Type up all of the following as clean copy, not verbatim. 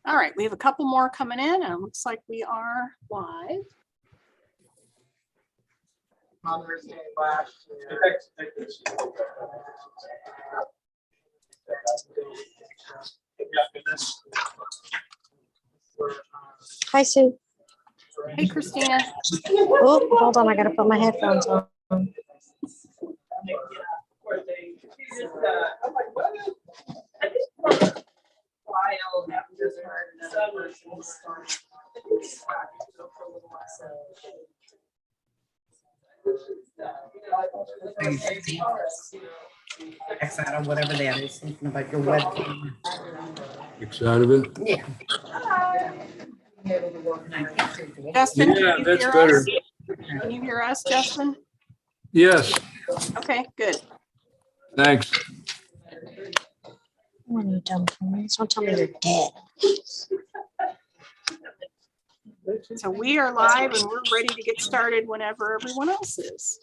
All right, we have a couple more coming in and it looks like we are live. Mother's Day last year. Hi, Sue. Hey, Christina. Oh, hold on. I got to put my headphones on. Excited or whatever that is, something about your webcam. Excited? Yeah. Justin, Yeah, can you that's hear better. us? Can you hear us, Justin? Yes, Okay, good. thanks. Come on, you dumb phones. Don't tell me you're dead. So we are live and we're ready to get started whenever everyone else is.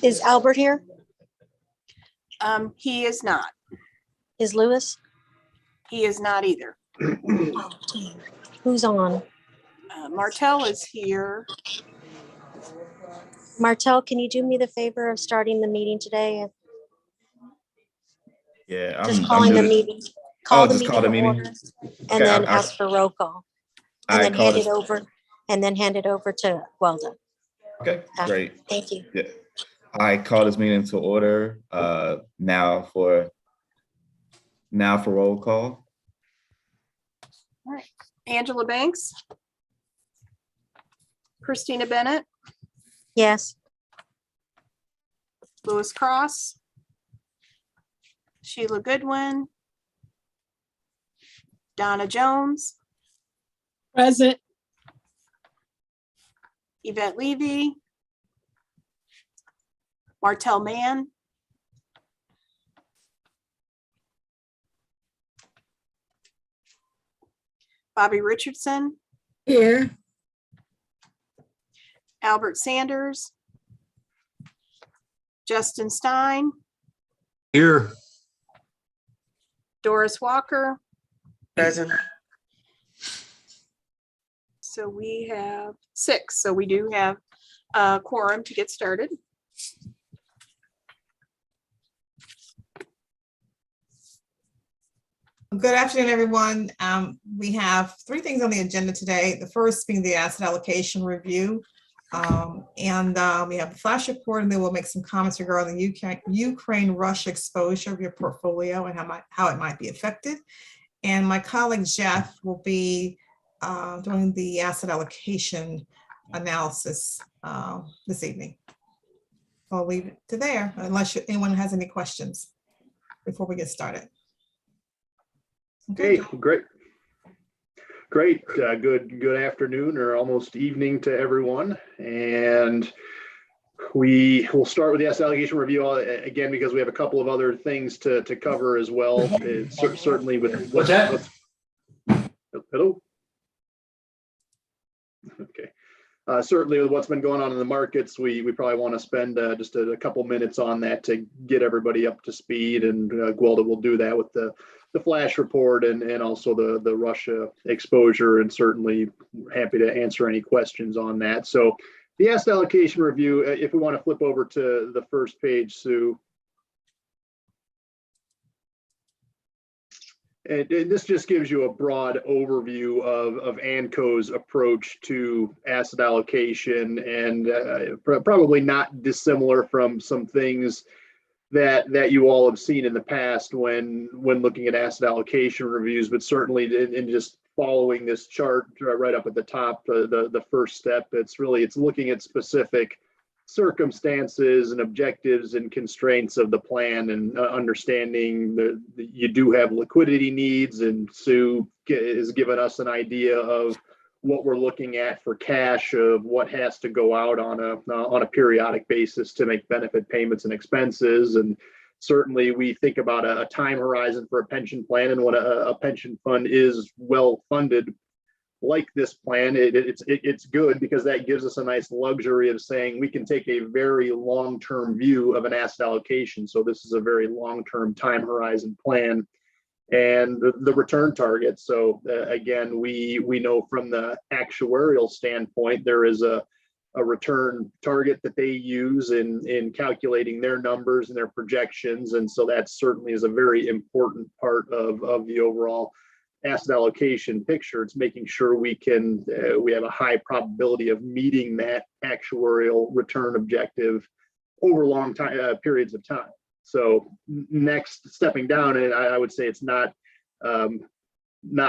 Is Albert here? He is not. Is Lewis? He is not either. Oh, damn. Who's on? Martell is here. Martel, can you do me the favor of starting the meeting today? Yeah, Just I'm calling the good. meeting. Call the just meeting call the to meeting. order, and Okay, then I- ask for roll call. And I then called hand it. it over, and then hand it over to Welda. Okay, after. great. Thank you. Yeah, I call this meeting to order. Now for roll call. All right. Angela Banks. Christina Bennett, Yes. Lewis Cross. Sheila Goodwin. Donna Jones, Present. Yvette Levy. Martell Mann. Bobby Richardson, Here. Albert Sanders. Justin Stein, Here, Doris Walker. Present. So we have 6. So we do have a quorum to get started. Good afternoon, everyone. We have 3 things on the agenda today. The first being the asset allocation review. We have the flash report, and then we'll make some comments regarding the Ukraine-Russia exposure of your portfolio and how it might be affected. And my colleague Jeff will be doing the asset allocation analysis this evening. I'll leave it to there unless anyone has any questions before we get started. Okay, great. Good afternoon or almost evening to everyone. And we will start with the asset allocation review again, because we have a couple of other things to cover as well. Certainly with What's that? Hello? Okay. Certainly with what's been going on in the markets, we probably want to spend just a couple minutes on that to get everybody up to speed, and Gwilda will do that with the flash report and also the Russia exposure, and certainly happy to answer any questions on that. So the asset allocation review, if we want to flip over to the first page, Sue. And this just gives you a broad overview of ANCO's approach to asset allocation, and probably not dissimilar from some things that you all have seen in the past when looking at asset allocation reviews, but certainly in just following this chart right up at the top, the first step, it's looking at specific circumstances and objectives and constraints of the plan, and understanding that you do have liquidity needs, and Sue has given us an idea of what we're looking at for cash, of what has to go out on a periodic basis to make benefit payments and expenses. And certainly we think about a time horizon for a pension plan, and when a pension fund is well funded, like this plan. It's good because that gives us a nice luxury of saying we can take a very long-term view of an asset allocation. So this is a very long-term time horizon plan and the return target. So again, we know from the actuarial standpoint, there is a return target that they use in calculating their numbers and their projections. And so that certainly is a very important part of the overall asset allocation picture. It's making sure we have a high probability of meeting that actuarial return objective over long time periods of time. So next, stepping down, and I would say it's not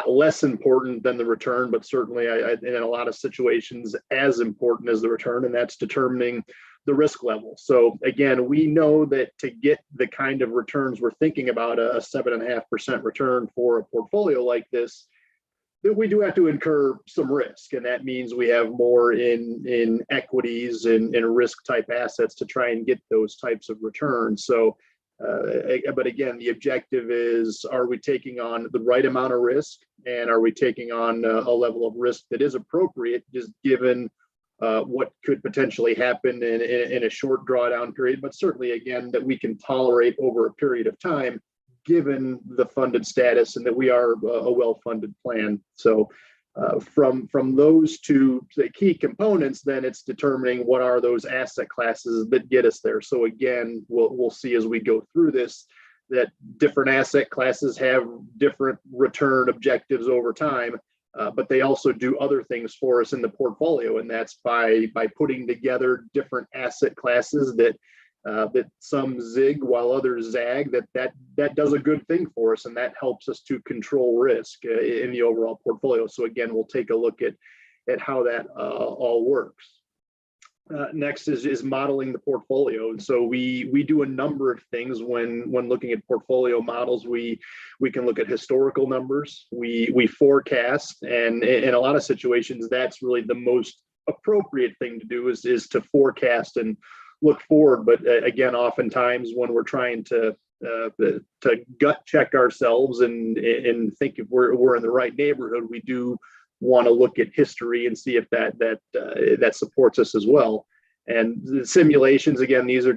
less important than the return, but certainly in a lot of situations as important as the return, and that's determining the risk level. So again, we know that to get the kind of returns we're thinking about, a 7.5% return for a portfolio like this, that we do have to incur some risk, and that means we have more in equities and risk type assets to try and get those types of returns. So but again, the objective is, are we taking on the right amount of risk, and are we taking on a level of risk that is appropriate, just given what could potentially happen in a short drawdown period, but certainly again that we can tolerate over a period of time, given the funded status and that we are a well-funded plan. So from those two key components, then it's determining what are those asset classes that get us there. So again, we'll see as we go through this that different asset classes have different return objectives over time, but they also do other things for us in the portfolio, and that's by putting together different asset classes that some zig while others zag, that does a good thing for us, and that helps us to control risk in the overall portfolio. So again, we'll take a look at how that all works. Next is modeling the portfolio. And so we do a number of things when looking at portfolio models. We can look at historical numbers, we forecast, and in a lot of situations, that's really the most appropriate thing to do is to forecast and look forward. But again, oftentimes when we're trying to gut check ourselves and think if we're in the right neighborhood, we do want to look at history and see if that supports us as well. And the simulations, again, these are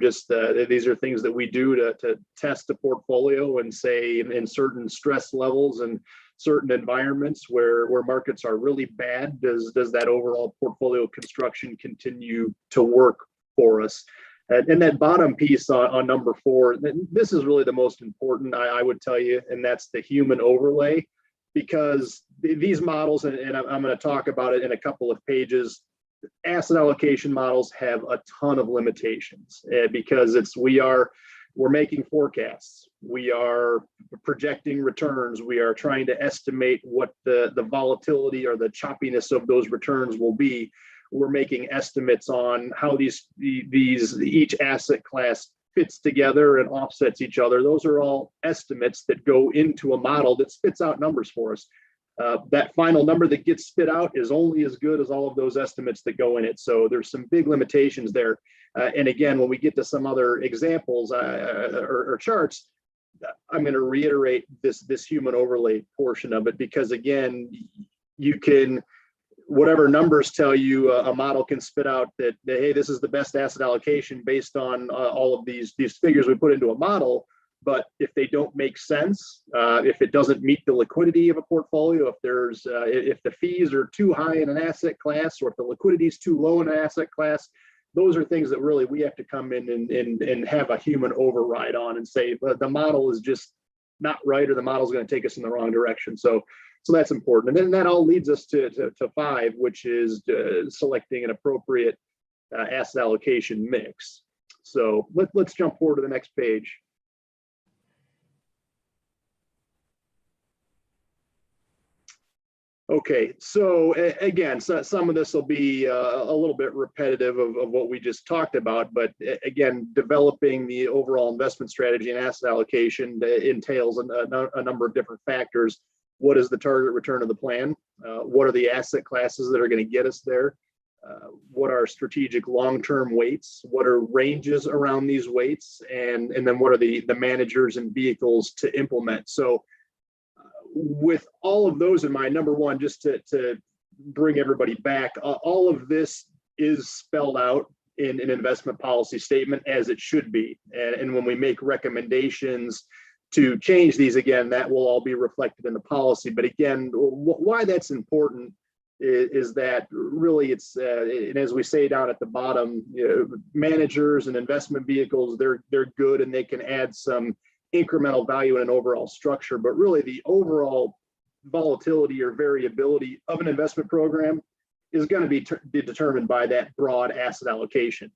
things that we do to test the portfolio and say in certain stress levels and certain environments where markets are really bad, does that overall portfolio construction continue to work for us? And that bottom piece on number 4, this is really the most important, I would tell you, and that's the human overlay, because these models, and I'm going to talk about it in a couple of pages, asset allocation models have a ton of limitations because we're making forecasts, we are projecting returns, we are trying to estimate what the volatility or the choppiness of those returns will be. We're making estimates on how each asset class fits together and offsets each other. Those are all estimates that go into a model that spits out numbers for us. That final number that gets spit out is only as good as all of those estimates that go in it. So there's some big limitations there. And again, when we get to some other examples or charts, I'm going to reiterate this human overlay portion of it, because again, you can, whatever numbers tell you, a model can spit out that, hey, this is the best asset allocation based on all of these figures we put into a model. But if they don't make sense, if it doesn't meet the liquidity of a portfolio, if the fees are too high in an asset class, or if the liquidity is too low in an asset class, those are things that really we have to come in and have a human override on and say, well, the model is just not right, or the model is going to take us in the wrong direction. So that's important. And then that all leads us to 5, which is selecting an appropriate asset allocation mix. So let's jump forward to the next page. Okay, so again, some of this will be a little bit repetitive of what we just talked about, but again, developing the overall investment strategy and asset allocation entails a number of different factors. What is the target return of the plan? What are the asset classes that are going to get us there? What are strategic long-term weights? What are ranges around these weights? And then what are the managers and vehicles to implement? So with all of those in mind, number one, just to bring everybody back, all of this is spelled out in an investment policy statement as it should be. And when we make recommendations to change these, again, that will all be reflected in the policy. But again, why that's important is that really it's, and as we say down at the bottom, managers and investment vehicles, they're good and they can add some incremental value in an overall structure. But really the overall volatility or variability of an investment program is going to be determined by that broad asset allocation.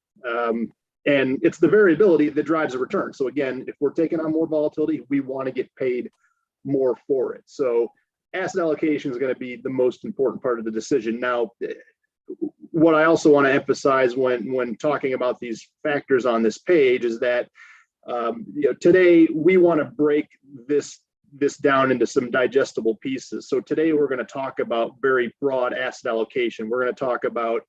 And it's the variability that drives a return. So again, if we're taking on more volatility, we want to get paid more for it. So asset allocation is going to be the most important part of the decision. Now, what I also want to emphasize when talking about these factors on this page is that today we want to break this down into some digestible pieces. So today we're going to talk about very broad asset allocation. We're going to talk about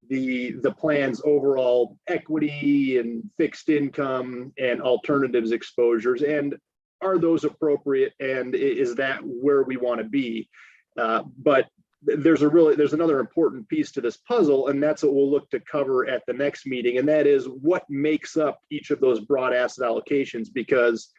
the plan's overall equity and fixed income and alternatives exposures, and are those appropriate, and is that where we want to be? But there's another important piece to this puzzle, and that's what we'll look to cover at the next meeting, and that is what makes up each of those broad asset allocations, because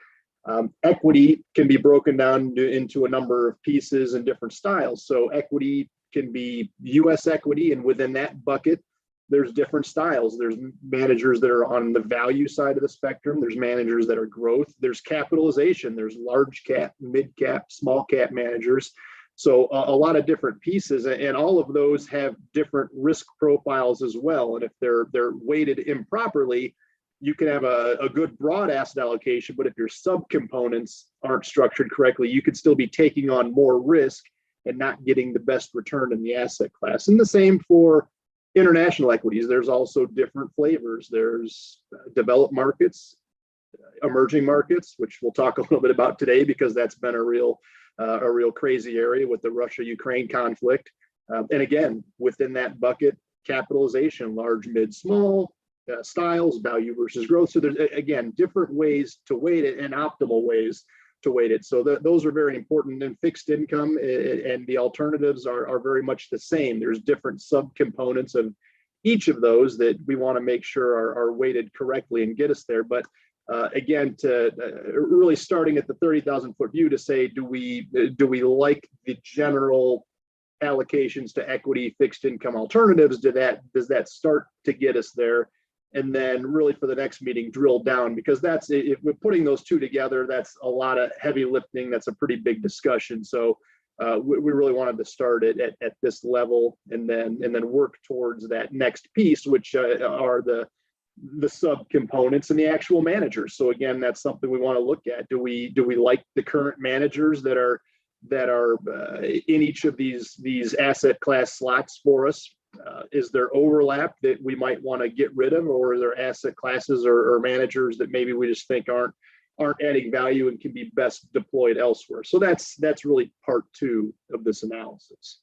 equity can be broken down into a number of pieces and different styles. So equity can be U.S. equity, and within that bucket, there's different styles. There's managers that are on the value side of the spectrum. There's managers that are growth. There's capitalization. There's large cap, mid cap, small cap managers. So a lot of different pieces, and all of those have different risk profiles as well. And if they're weighted improperly, you can have a good broad asset allocation, but if your subcomponents aren't structured correctly, you could still be taking on more risk and not getting the best return in the asset class. And the same for international equities. There's also different flavors. There's developed markets, emerging markets, which we'll talk a little bit about today because that's been a real crazy area with the Russia-Ukraine conflict. And again, within that bucket, capitalization, large, mid, small, styles, value versus growth. So there's, again, different ways to weight it and optimal ways to weight it. So those are very important. And fixed income and the alternatives are very much the same. There's different subcomponents of each of those that we want to make sure are weighted correctly and get us there. But again, to really starting at the 30,000 foot view to say, do we like the general allocations to equity, fixed income, alternatives? Does that start to get us there? And then really for the next meeting, drill down, because that's, if we're putting those two together, that's a lot of heavy lifting. That's a pretty big discussion. So we really wanted to start it at this level and then work towards that next piece, which are the subcomponents and the actual managers. So again, that's something we want to look at. Do we like the current managers that are in each of these asset class slots for us? Is there overlap that we might want to get rid of, or are there asset classes or managers that maybe we just think aren't adding value and can be best deployed elsewhere? So that's really part two of this analysis.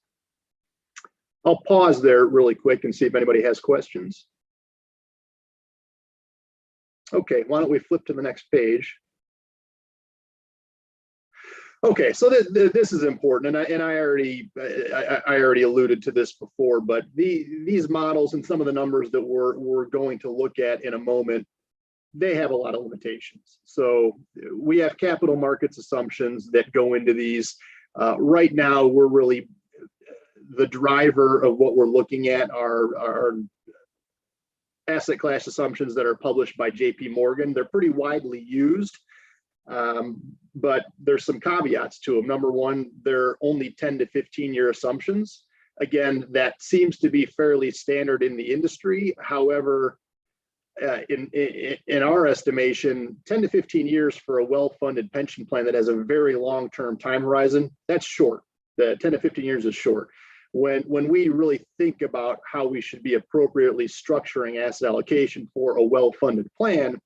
I'll pause there really quick and see if anybody has questions. Okay, why don't we flip to the next page? Okay, so this is important, and I already alluded to this before, but these models and some of the numbers that we're going to look at in a moment, they have a lot of limitations. So we have capital markets assumptions that go into these. Right now, we're really, the driver of what we're looking at are asset class assumptions that are published by JP Morgan. They're pretty widely used. But there's some caveats to them. Number one, they're only 10 to 15 year assumptions. Again, that seems to be fairly standard in the industry. However, in our estimation, 10 to 15 years for a well-funded pension plan that has a very long-term time horizon, that's short. The 10 to 15 years is short. When we really think about how we should be appropriately structuring asset allocation for a well-funded plan,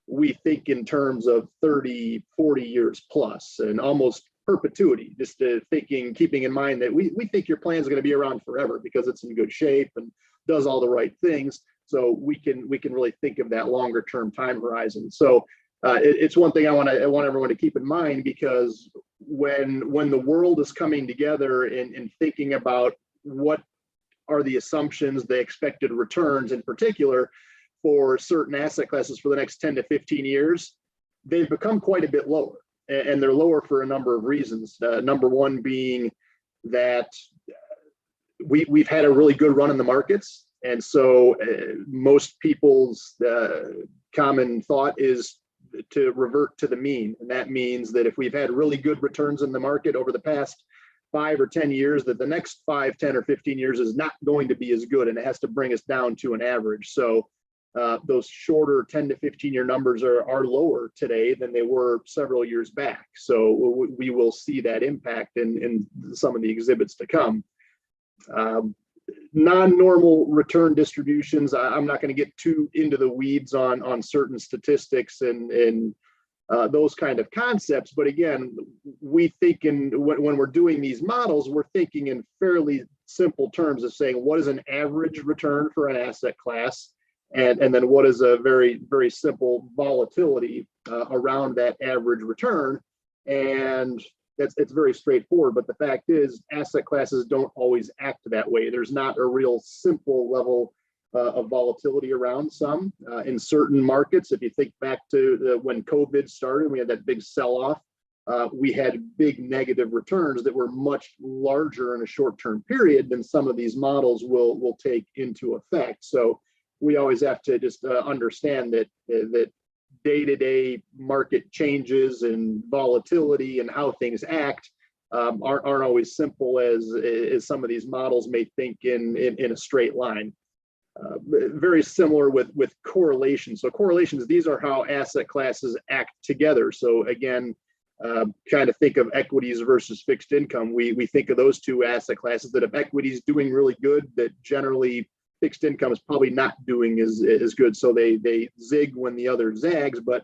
we think in terms of 30, 40 years plus and almost perpetuity, just keeping in mind that we think your plan is going to be around forever because it's in good shape and does all the right things. So we can really think of that longer term time horizon. So it's one thing I want everyone to keep in mind, because when the world is coming together and thinking about what are the assumptions, the expected returns in particular for certain asset classes for the next 10 to 15 years, they've become quite a bit lower. And they're lower for a number of reasons. Number one being that we've had a really good run in the markets. And so most people's common thought is to revert to the mean. And that means that if we've had really good returns in the market over the past 5 or 10 years, that the next 5, 10, or 15 years is not going to be as good, and it has to bring us down to an average. So those shorter 10 to 15-year numbers are lower today than they were several years back. So we will see that impact in some of the exhibits to come. Non-normal return distributions, I'm not going to get too into the weeds on certain statistics and those kind of concepts. But again, we think when we're doing these models, we're thinking in fairly simple terms of saying, what is an average return for an asset class? And then what is a very, very simple volatility around that average return? And it's very straightforward, but the fact is asset classes don't always act that way. There's not a real simple level of volatility around some. In certain markets, if you think back to when COVID started, we had that big sell-off. We had big negative returns that were much larger in a short-term period than some of these models will take into effect. So we always have to just understand that day-to-day market changes and volatility and how things act aren't always simple as some of these models may think in a straight line. Very similar with correlations. So correlations, these are how asset classes act together. So again, kind of think of equities versus fixed income. We think of those two asset classes that if equity is doing really good, that generally fixed income is probably not doing as good. So they zig when the other zags. But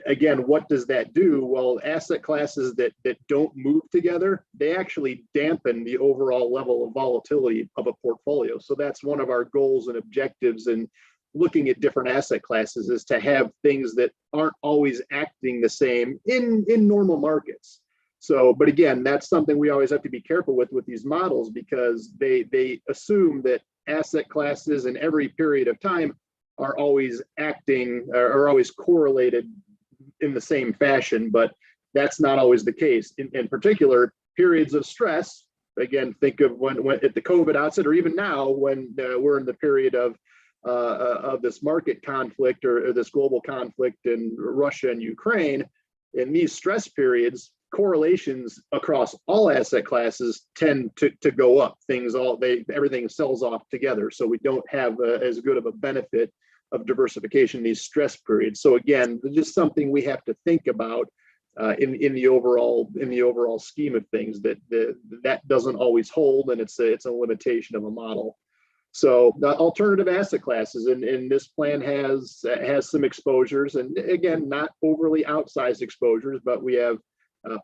again, what does that do? Well, asset classes that don't move together, they actually dampen the overall level of volatility of a portfolio. So that's one of our goals and objectives in looking at different asset classes, is to have things that aren't always acting the same in normal markets. So, but again, that's something we always have to be careful with these models, because they assume that asset classes in every period of time are always acting, are always correlated in the same fashion, but that's not always the case. In particular, periods of stress, again, think of when at the COVID outset, or even now when we're in the period of this market conflict or this global conflict in Russia and Ukraine. In these stress periods, correlations across all asset classes tend to go up. Everything sells off together, so we don't have as good of a benefit of diversification in these stress periods. So again, just something we have to think about in the overall scheme of things, that doesn't always hold, and it's a limitation of a model. So the alternative asset classes, and this plan has some exposures, and again, not overly outsized exposures, but we have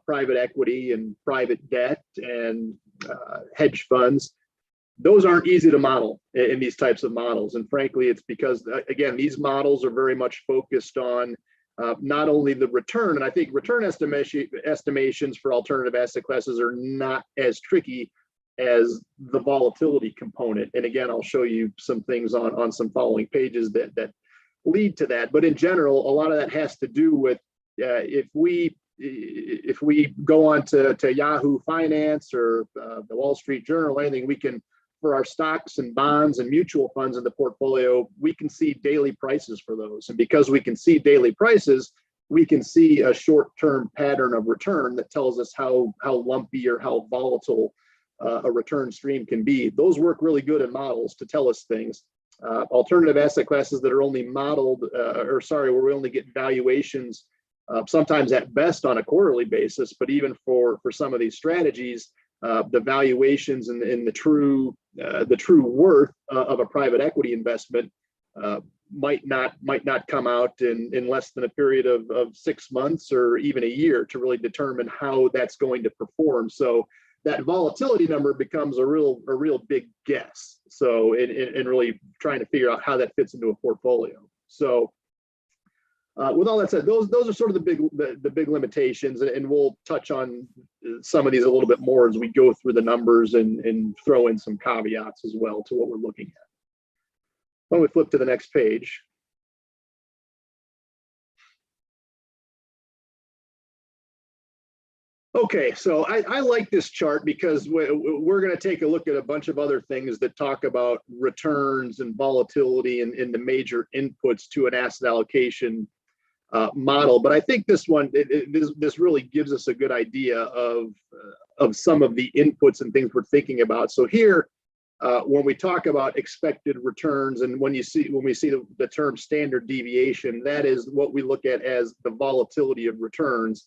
private equity and private debt and hedge funds. Those aren't easy to model in these types of models. And frankly, it's because, again, these models are very much focused on not only the return, and I think return estimations for alternative asset classes are not as tricky as the volatility component. And again, I'll show you some things on some following pages that lead to that. But in general, a lot of that has to do with if we go on to Yahoo Finance or the Wall Street Journal, anything, we can, for our stocks and bonds and mutual funds in the portfolio, we can see daily prices for those. And because we can see daily prices, we can see a short-term pattern of return that tells us how lumpy or how volatile a return stream can be. Those work really good in models to tell us things. Alternative asset classes that are only modeled, where we only get valuations sometimes at best on a quarterly basis, but even for some of these strategies, the valuations and the true worth of a private equity investment might not come out in less than a period of 6 months or even a year to really determine how that's going to perform. So that volatility number becomes a real big guess. So in really trying to figure out how that fits into a portfolio. So With all that said, those are sort of the big limitations, and we'll touch on some of these a little bit more as we go through the numbers and throw in some caveats as well to what we're looking at. Why don't we flip to the next page? Okay, so I like this chart because we're going to take a look at a bunch of other things that talk about returns and volatility and the major inputs to an asset allocation model. But I think this one, this really gives us a good idea of some of the inputs and things we're thinking about. So here, when we talk about expected returns, and when we see the term standard deviation, that is what we look at as the volatility of returns.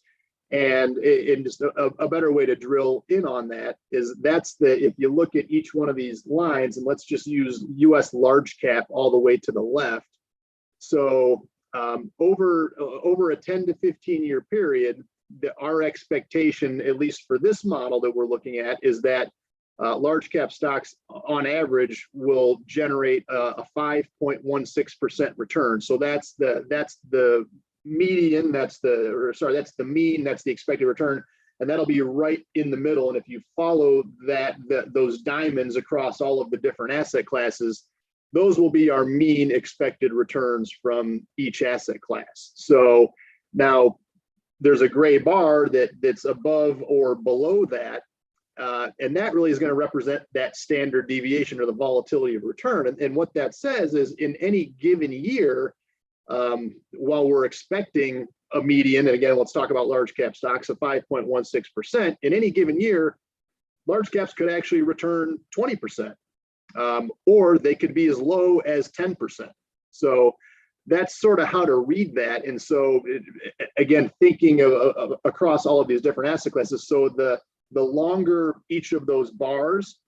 And just a better way to drill in on that is if you look at each one of these lines, and let's just use US large cap all the way to the left. So over a 10 to 15 year period, our expectation, at least for this model that we're looking at, is that large cap stocks on average will generate a 5.16% return. So that's the median, that's the mean, that's the expected return, and that'll be right in the middle. And if you follow those diamonds across all of the different asset classes, those will be our mean expected returns from each asset class. So now there's a gray bar that's above or below that, and that really is going to represent that standard deviation or the volatility of return. And what that says is, in any given year, while we're expecting a median, and again, let's talk about large cap stocks of 5.16%, in any given year, large caps could actually return 20%, or they could be as low as 10%. So that's sort of how to read that. And so again, thinking of across all of these different asset classes, so the longer each of those bars,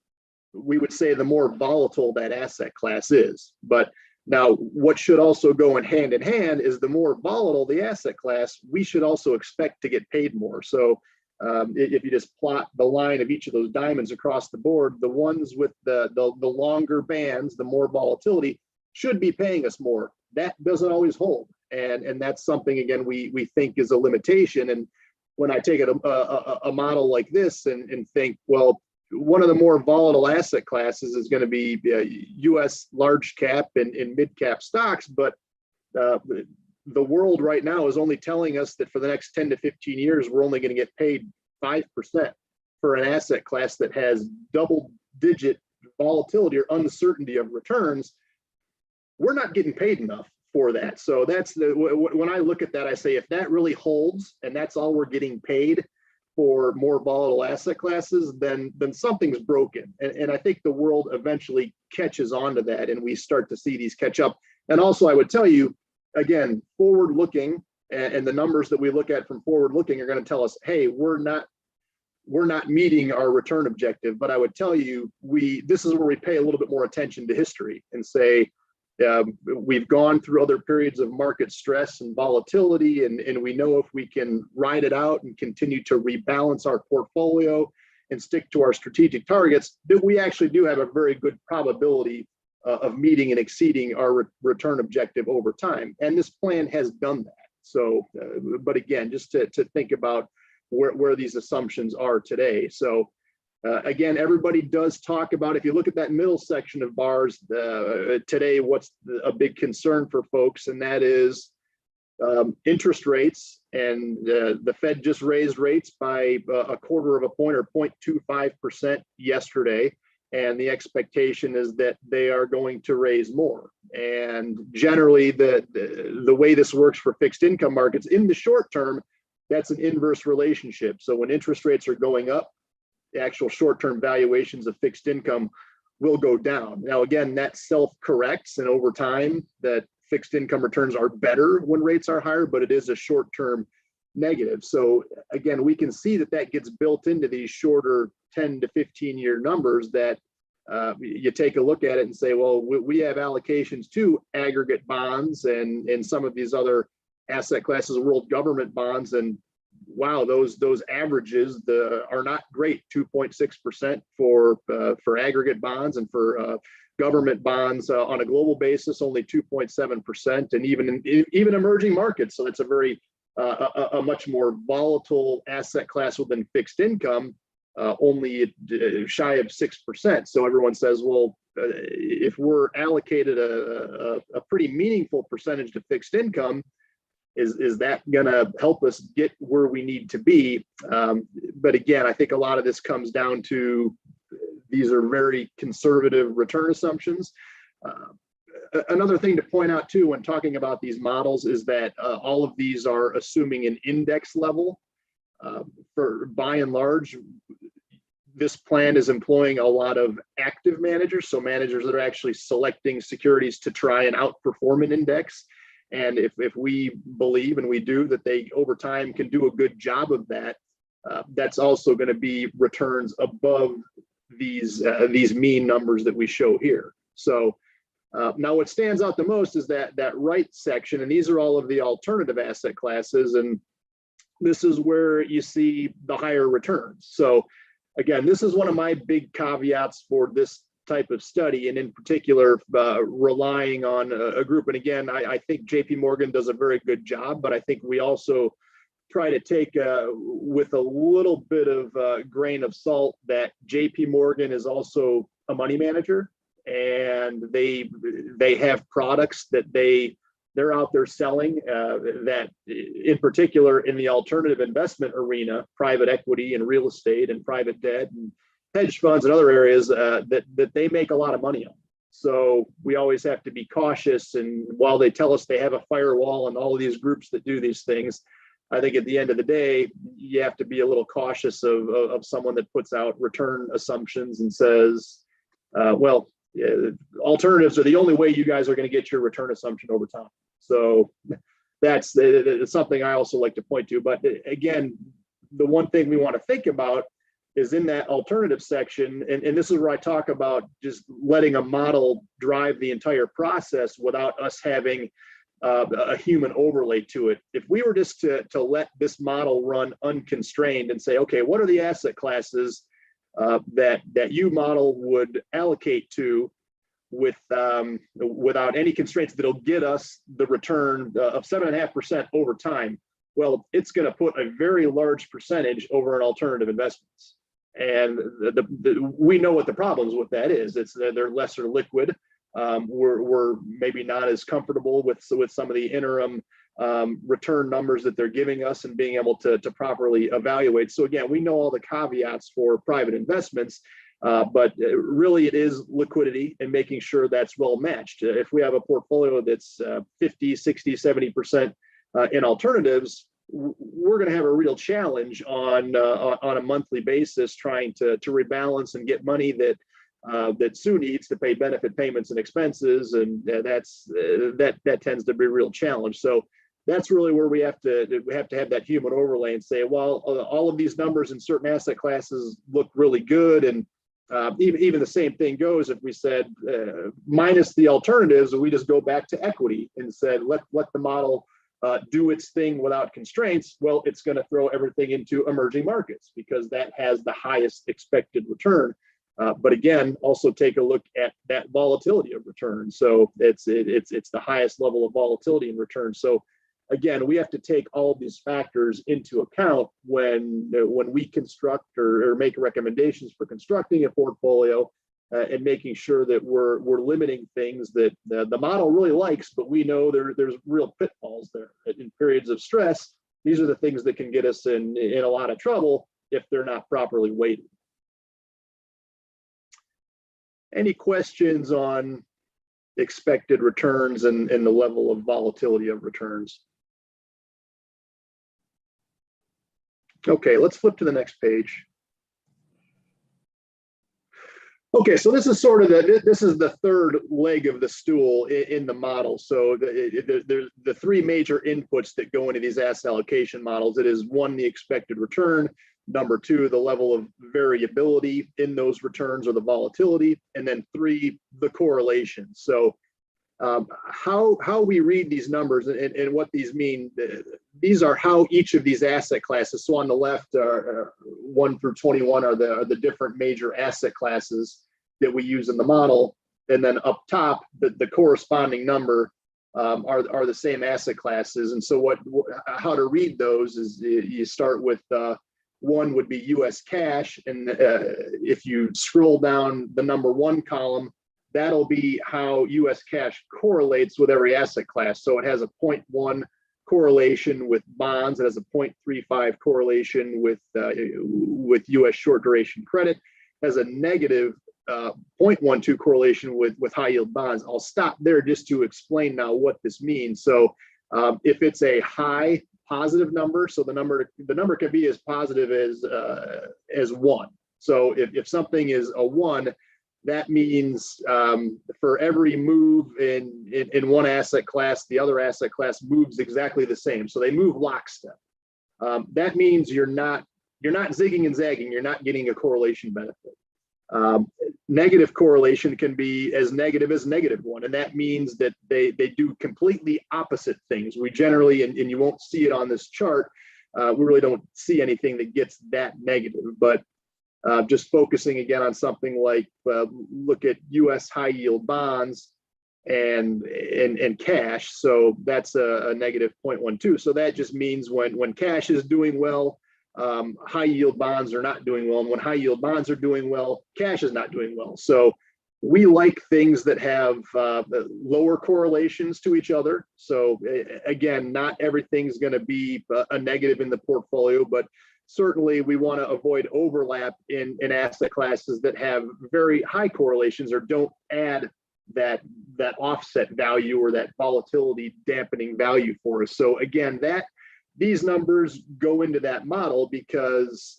we would say the more volatile that asset class is. But now, what should also go in hand is the more volatile the asset class, we should also expect to get paid more. So if you just plot the line of each of those diamonds across the board, the ones with the longer bands, the more volatility, should be paying us more. That doesn't always hold. And that's something, again, we think is a limitation. And when I take a model like this and think, well, one of the more volatile asset classes is going to be US large cap and mid cap stocks, but the world right now is only telling us that for the next 10 to 15 years, we're only going to get paid 5% for an asset class that has double-digit volatility or uncertainty of returns. We're not getting paid enough for that. So that's when I look at that, I say, if that really holds and that's all we're getting paid for more volatile asset classes, then something's broken. And I think the world eventually catches on to that, and we start to see these catch up. And also, I would tell you, again, forward looking, and the numbers that we look at from forward looking are going to tell us, hey, we're not meeting our return objective. But I would tell you, this is where we pay a little bit more attention to history and say, we've gone through other periods of market stress and volatility, and we know if we can ride it out and continue to rebalance our portfolio and stick to our strategic targets, that we actually do have a very good probability of meeting and exceeding our return objective over time. And this plan has done that. So, but again, just to think about where these assumptions are today. So again, everybody does talk about, if you look at that middle section of bars today, what's a big concern for folks, and that is interest rates. And the Fed just raised rates by a quarter of a point, or 0.25% yesterday. And the expectation is that they are going to raise more. And generally, the way this works for fixed income markets in the short term, that's an inverse relationship. So when interest rates are going up, the actual short-term valuations of fixed income will go down. Now, again, that self-corrects, and over time, that fixed income returns are better when rates are higher, but it is a short-term negative. So again, we can see that gets built into these shorter 10 to 15-year numbers, that you take a look at it and say, well, we have allocations to aggregate bonds and some of these other asset classes, world government bonds, and wow, those averages are not great. 2.6% for aggregate bonds, and for government bonds on a global basis, only 2.7%, and even emerging markets. So it's a very a much more volatile asset class within fixed income, only shy of 6%. So everyone says, well, if we're allocated a pretty meaningful percentage to fixed income, is that going to help us get where we need to be? But again, I think a lot of this comes down to these are very conservative return assumptions. Another thing to point out too, when talking about these models, is that all of these are assuming an index level. For by and large, this plan is employing a lot of active managers, so managers that are actually selecting securities to try and outperform an index. And if we believe, and we do, that they over time can do a good job of that, that's also going to be returns above these mean numbers that we show here. So now what stands out the most is that right section, and these are all of the alternative asset classes, and this is where you see the higher returns. So again, this is one of my big caveats for this type of study, and in particular, relying on a group. And again, I think JP Morgan does a very good job, but I think we also try to take with a little bit of grain of salt that JP Morgan is also a money manager, and they have products that they're out there selling that, in particular, in the alternative investment arena, private equity and real estate and private debt and hedge funds and other areas that they make a lot of money on. So we always have to be cautious. And while they tell us they have a firewall and all of these groups that do these things, I think at the end of the day, you have to be a little cautious of someone that puts out return assumptions and says, well, alternatives are the only way you guys are going to get your return assumption over time. So that's something I also like to point to. But again, the one thing we want to think about is in that alternative section, and this is where I talk about just letting a model drive the entire process without us having a human overlay to it. If we were just to let this model run unconstrained and say, okay, what are the asset classes that you model would allocate to without any constraints that'll get us the return of 7.5% over time? Well, it's going to put a very large percentage over in alternative investments. And we know what the problems with that is. It's they're lesser liquid. We're maybe not as comfortable with some of the interim return numbers that they're giving us and being able to properly evaluate. So again, we know all the caveats for private investments, but really it is liquidity and making sure that's well matched. If we have a portfolio that's 50, 60, 70% in alternatives, we're going to have a real challenge on a monthly basis trying to rebalance and get money that Sue needs to pay benefit payments and expenses, and that tends to be a real challenge. So that's really where we have to have that human overlay and say, well, all of these numbers in certain asset classes look really good, and even the same thing goes if we said minus the alternatives, and we just go back to equity and said let the model do its thing without constraints. Well, it's going to throw everything into emerging markets because that has the highest expected return. But again, also take a look at that volatility of return. So it's the highest level of volatility in return. So again, we have to take all of these factors into account when we construct or make recommendations for constructing a portfolio and making sure that we're limiting things that the model really likes, but we know there's real pitfalls there. In periods of stress, these are the things that can get us in a lot of trouble if they're not properly weighted. Any questions on expected returns and the level of volatility of returns? Okay, let's flip to the next page. Okay, so this is sort of the third leg of the stool in the model. So the three major inputs that go into these asset allocation models. It is one, the expected return. Number two, the level of variability in those returns or the volatility. And then three, the correlation. So How we read these numbers and what these mean, these are how each of these asset classes. So on the left, 1 through 21 are the different major asset classes that we use in the model. And then up top, the corresponding number are the same asset classes. And so how to read those is you start with one would be US cash. And if you scroll down the number 1 column, that'll be how US cash correlates with every asset class. So it has a 0.1 correlation with bonds. It has a 0.35 correlation with US short duration credit. It has a negative 0.12 correlation with high yield bonds. I'll stop there just to explain now what this means. So if it's a high positive number, so the number can be as positive as 1. So if something is a 1, that means for every move in one asset class, the other asset class moves exactly the same. So they move lockstep. That means you're not zigging and zagging. You're not getting a correlation benefit. Negative correlation can be as negative as -1, and that means that they do completely opposite things. We generally, and you won't see it on this chart, we really don't see anything that gets that negative. But just focusing again on something like look at US high yield bonds and cash. So that's a negative 0.12. So that just means when cash is doing well, high yield bonds are not doing well. And when high yield bonds are doing well, cash is not doing well. So we like things that have lower correlations to each other. So again, not everything's going to be a negative in the portfolio, but certainly we want to avoid overlap in asset classes that have very high correlations or don't add that offset value or that volatility dampening value for us. So again, these numbers go into that model because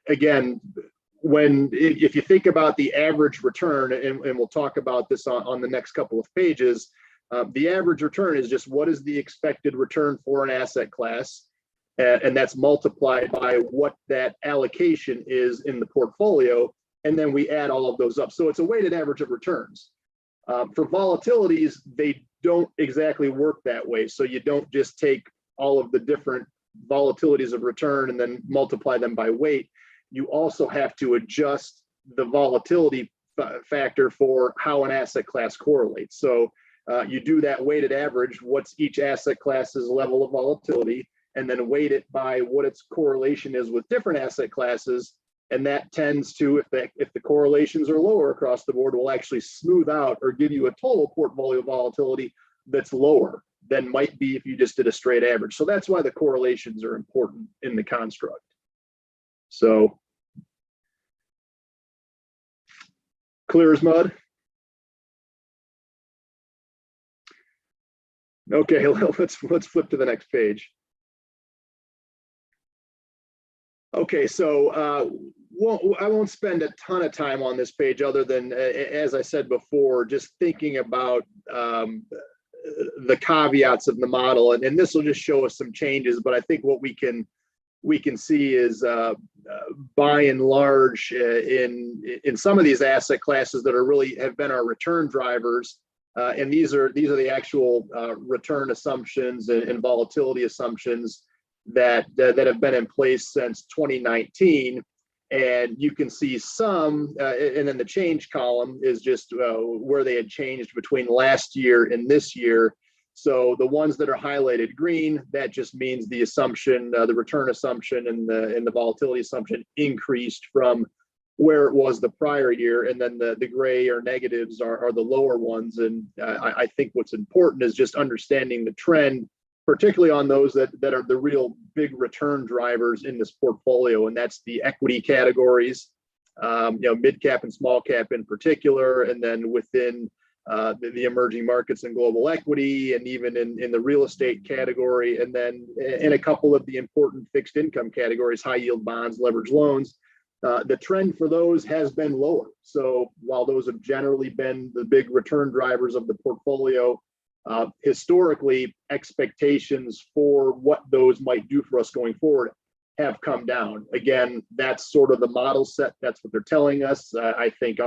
again, if you think about the average return, and we'll talk about this on the next couple of pages, the average return is just what is the expected return for an asset class, and that's multiplied by what that allocation is in the portfolio, and then we add all of those up. So it's a weighted average of returns. For volatilities, they don't exactly work that way. So you don't just take all of the different volatilities of return and then multiply them by weight. You also have to adjust the volatility factor for how an asset class correlates. So you do that weighted average, what's each asset class's level of volatility, and then weight it by what its correlation is with different asset classes. And that tends to, if the correlations are lower across the board, will actually smooth out or give you a total portfolio volatility that's lower than might be if you just did a straight average. So that's why the correlations are important in the construct. So clear as mud. Okay, let's flip to the next page. Okay, so I won't spend a ton of time on this page other than, as I said before, just thinking about the caveats of the model, and this will just show us some changes. But I think what we can see is by and large in some of these asset classes that have been our return drivers, and these are the actual return assumptions and volatility assumptions that have been in place since 2019. And you can see some, and then the change column is just where they had changed between last year and this year. So the ones that are highlighted green, that just means the assumption, the return assumption and the volatility assumption increased from where it was the prior year. And then the gray or negatives are the lower ones. And I think what's important is just understanding the trend, particularly on those that are the real big return drivers in this portfolio. And that's the equity categories, mid cap and small cap in particular, and then within the emerging markets and global equity, and even in the real estate category, and then in a couple of the important fixed income categories, high yield bonds, leverage loans. The trend for those has been lower. So while those have generally been the big return drivers of the portfolio, historically, expectations for what those might do for us going forward have come down. Again, that's sort of the model set. That's what they're telling us. I think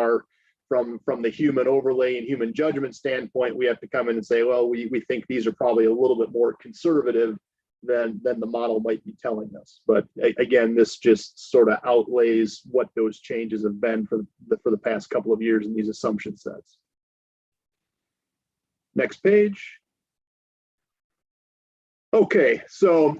from the human overlay and human judgment standpoint, we have to come in and say, well, we think these are probably a little bit more conservative than the model might be telling us. But again, this just sort of outlays what those changes have been for the past couple of years in these assumption sets. Next page. Okay, so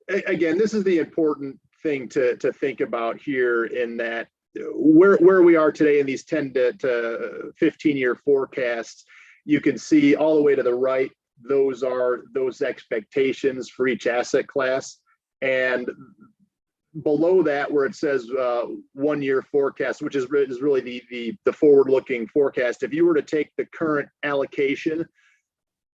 again, this is the important thing to think about here, in that where we are today in these 10 to 15 year forecasts, you can see all the way to the right, those are those expectations for each asset class. And below that, where it says 1 year forecast, which is really the forward looking forecast, if you were to take the current allocation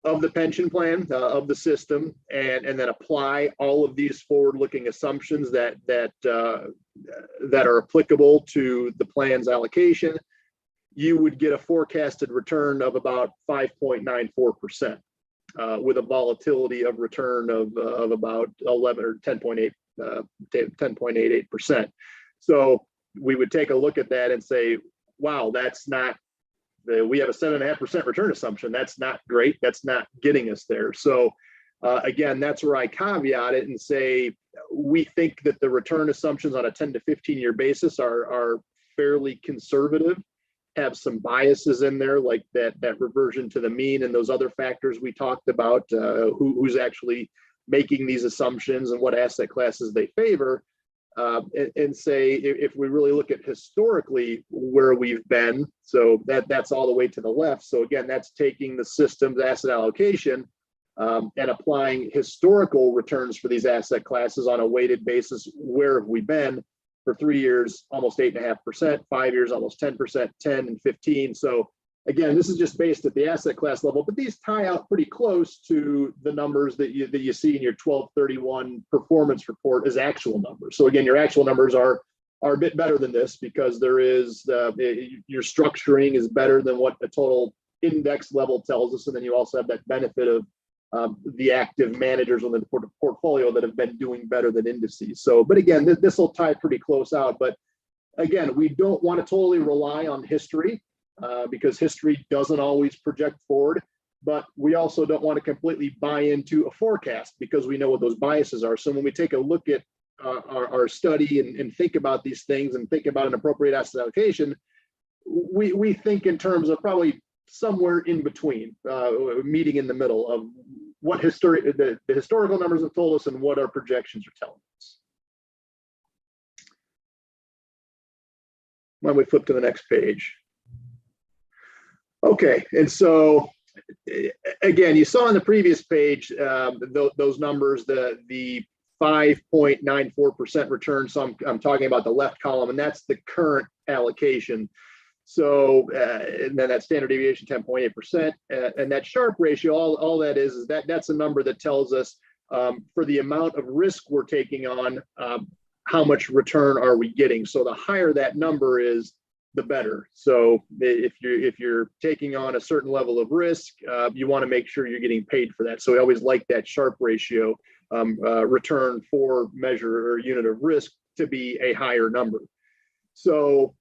of the pension plan, of the system, and then apply all of these forward-looking assumptions that are applicable to the plan's allocation, you would get a forecasted return of about 5.94%, with a volatility of return of about 11 or 10.88%. So we would take a look at that and say, wow, that's not. We have a 7.5% return assumption. That's not great. That's not getting us there. So again, that's where I caveat it and say, we think that the return assumptions on a 10 to 15 year basis are fairly conservative, have some biases in there, like that reversion to the mean and those other factors we talked about, who's actually making these assumptions and what asset classes they favor. And say, if we really look at historically where we've been, so that's all the way to the left. So again, that's taking the system's asset allocation and applying historical returns for these asset classes on a weighted basis. Where have we been? For 3 years, almost 8.5%, 5 years, almost 10%, 10 and 15. So again, this is just based at the asset class level, but these tie out pretty close to the numbers that you see in your 12/31 performance report as actual numbers. So again, your actual numbers are a bit better than this, because there is your structuring is better than what the total index level tells us, and then you also have that benefit of the active managers on the portfolio that have been doing better than indices. So, but again, this will tie pretty close out. But again, we don't want to totally rely on history. Because history doesn't always project forward, but we also don't want to completely buy into a forecast because we know what those biases are. So when we take a look at our study and think about these things and think about an appropriate asset allocation, we think in terms of probably somewhere in between, meeting in the middle of what the historical numbers have told us and what our projections are telling us. Why don't we flip to the next page? Okay, and so again, you saw on the previous page those numbers, the 5.94% return. So I'm talking about the left column, and that's the current allocation. So and then that standard deviation 10.8%, and that Sharpe ratio, all that is that's a number that tells us for the amount of risk we're taking on, how much return are we getting. So the higher that number is, the better. So if you're taking on a certain level of risk, you want to make sure you're getting paid for that. So we always like that Sharpe ratio, return for measure or unit of risk, to be a higher number. So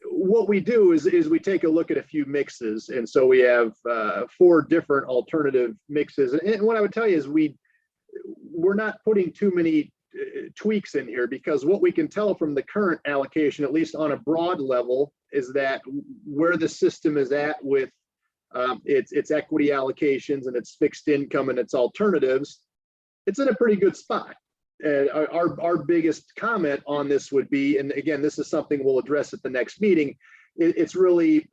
what we do is we take a look at a few mixes, and so we have 4 different alternative mixes. And what I would tell you is we're not putting too many tweaks in here, because what we can tell from the current allocation, at least on a broad level, is that where the system is at with its equity allocations and its fixed income and its alternatives, it's in a pretty good spot. And our biggest comment on this would be, and again, this is something we'll address at the next meeting, it's really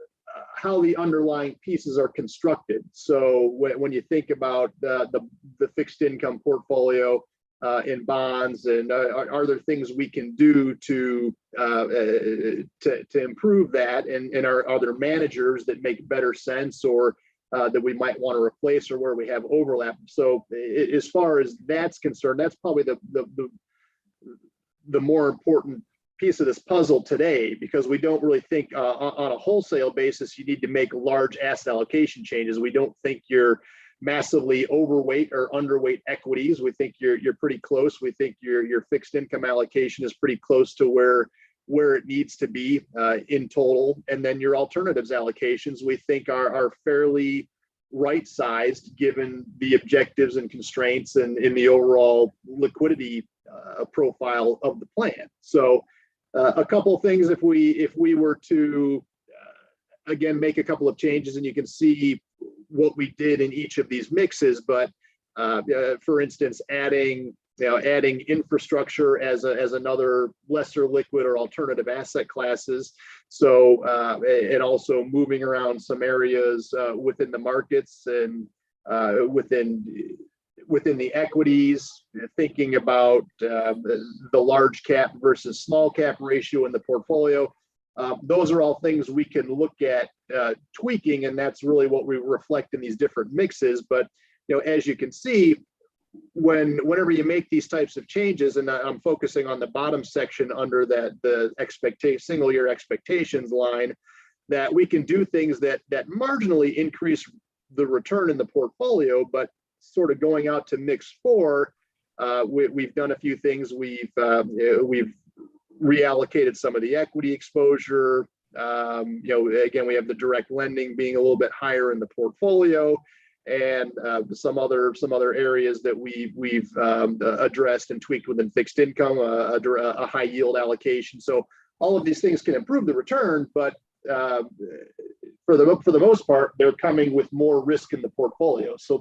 how the underlying pieces are constructed. So when you think about the fixed income portfolio in bonds, and are there things we can do to improve that, and are there managers that make better sense, or that we might want to replace, or where we have overlap. So as far as that's concerned, that's probably the more important piece of this puzzle today, because we don't really think on a wholesale basis you need to make large asset allocation changes. We don't think you're massively overweight or underweight equities. We think you're pretty close. We think your fixed income allocation is pretty close to where where it needs to be in total. And then your alternatives allocations, we think are fairly right-sized given the objectives and constraints and in the overall liquidity profile of the plan. So a couple of things, if we were to again make a couple of changes, and you can see what we did in each of these mixes, but for instance, adding infrastructure as another lesser liquid or alternative asset classes. So and also moving around some areas within the markets and within the equities, thinking about the large cap versus small cap ratio in the portfolio. Those are all things we can look at tweaking, and that's really what we reflect in these different mixes. But as you can see, whenever you make these types of changes, and I'm focusing on the bottom section under the single year expectations line, that we can do things that marginally increase the return in the portfolio, but sort of going out to mix 4, we've done a few things. We've reallocated some of the equity exposure. Again, we have the direct lending being a little bit higher in the portfolio, and some other areas that we've addressed and tweaked within fixed income, a high yield allocation. So all of these things can improve the return, but for the most part, they're coming with more risk in the portfolio. So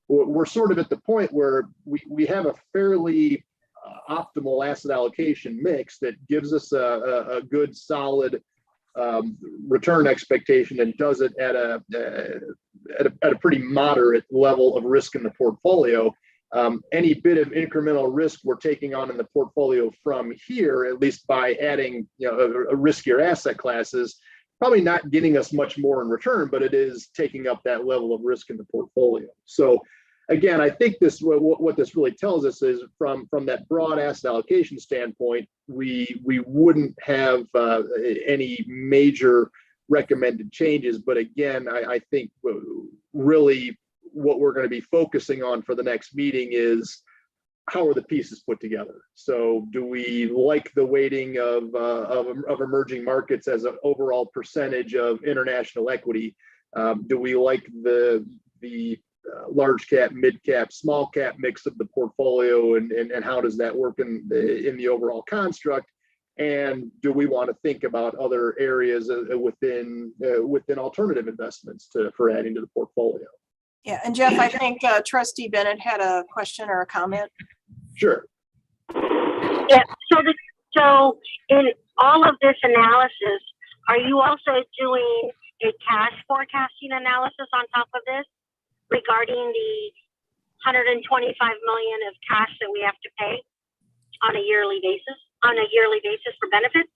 we're sort of at the point where we have a fairly optimal asset allocation mix that gives us a good solid return expectation, and does it at a pretty moderate level of risk in the portfolio. Any bit of incremental risk we're taking on in the portfolio from here, at least by adding a riskier asset classes, probably not getting us much more in return, but it is taking up that level of risk in the portfolio. So again, I think what this really tells us is from that broad asset allocation standpoint, we wouldn't have any major recommended changes. But again, I think really what we're going to be focusing on for the next meeting is how are the pieces put together. So do we like the weighting of emerging markets as an overall percentage of international equity? Do we like the large cap, mid cap, small cap mix of the portfolio, and how does that work in the overall construct? And do we want to think about other areas within alternative investments for adding to the portfolio? Yeah, and Jeff, I think Trustee Bennett had a question or a comment. Sure. Yeah. So in all of this analysis, are you also doing a cash forecasting analysis on top of this regarding the $125 million of cash that we have to pay on a yearly basis for benefits?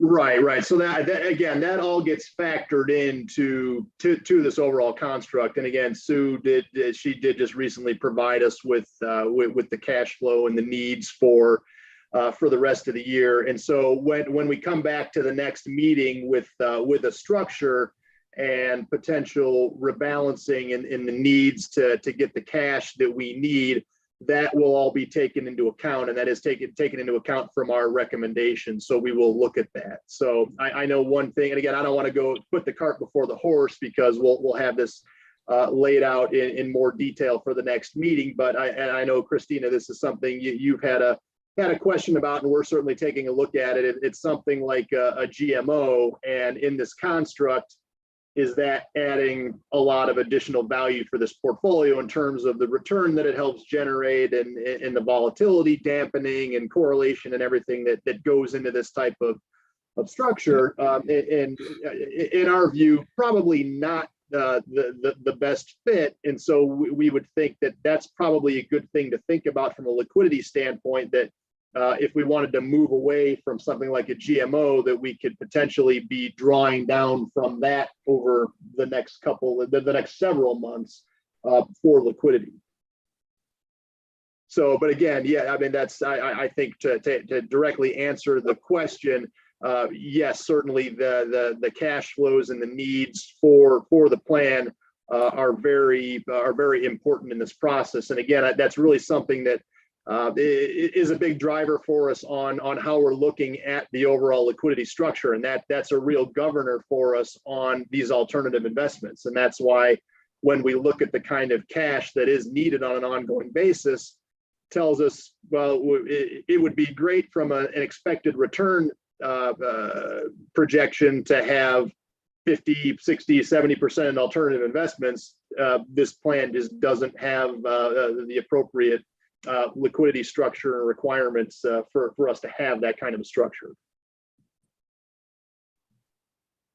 Right. So that again, that all gets factored into this overall construct. And again, Sue did just recently provide us with the cash flow and the needs for the rest of the year. And so when we come back to the next meeting with a structure and potential rebalancing in the needs to get the cash that we need, that will all be taken into account, and that is taken into account from our recommendations. So we will look at that. So I know one thing, and again, I don't want to go put the cart before the horse, because we'll have this laid out in more detail for the next meeting. But I know, Christina, this is something you've had a question about, and we're certainly taking a look at it. It's something like a GMO, and in this construct, is that adding a lot of additional value for this portfolio in terms of the return that it helps generate, and the volatility dampening and correlation and everything that goes into this type of structure. And in our view, probably not the best fit. And so we would think that that's probably a good thing to think about from a liquidity standpoint, that if we wanted to move away from something like a GMO, that we could potentially be drawing down from that over the next several months for liquidity. So, but again, yeah, I mean, that's, I think to directly answer the question, yes, certainly the cash flows and the needs for the plan are very important in this process. And again, that's really something that is a big driver for us on how we're looking at the overall liquidity structure. And that's a real governor for us on these alternative investments. And that's why when we look at the kind of cash that is needed on an ongoing basis, tells us, well, it would be great from an expected return projection to have 50, 60, 70% in alternative investments. This plan just doesn't have the appropriate liquidity structure and requirements for us to have that kind of a structure.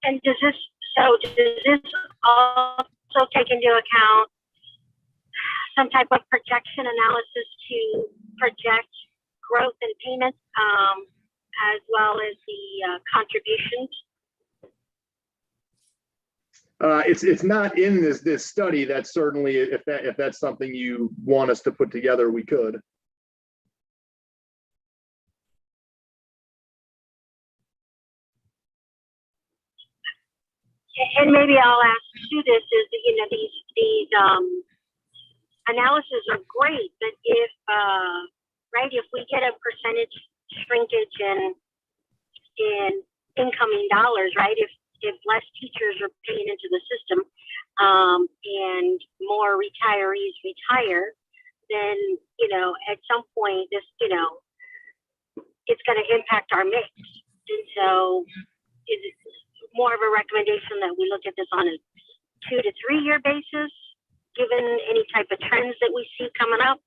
And does this also take into account some type of projection analysis to project growth in payments, as well as the contributions? It's not in this study. That's certainly, if that's something you want us to put together, we could. And maybe I'll ask you this: is these analyses are great, but if if we get a percentage shrinkage in incoming dollars, if less teachers are paying into the system and more retirees retire, then at some point this it's going to impact our mix. And so it's more of a recommendation that we look at this on a 2 to 3 year basis, given any type of trends that we see coming up.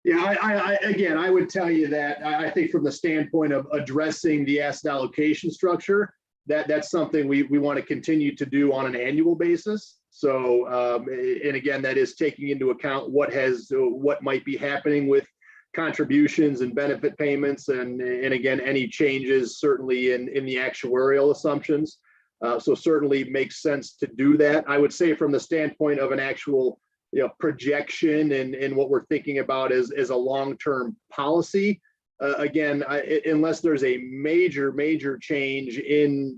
Yeah, I would tell you that I think from the standpoint of addressing the asset allocation structure, that's something we want to continue to do on an annual basis. So, and again, that is taking into account what might be happening with contributions and benefit payments, and again, any changes certainly in the actuarial assumptions. So certainly makes sense to do that. I would say from the standpoint of an actual projection and what we're thinking about as a long-term policy, again, unless there's a major change in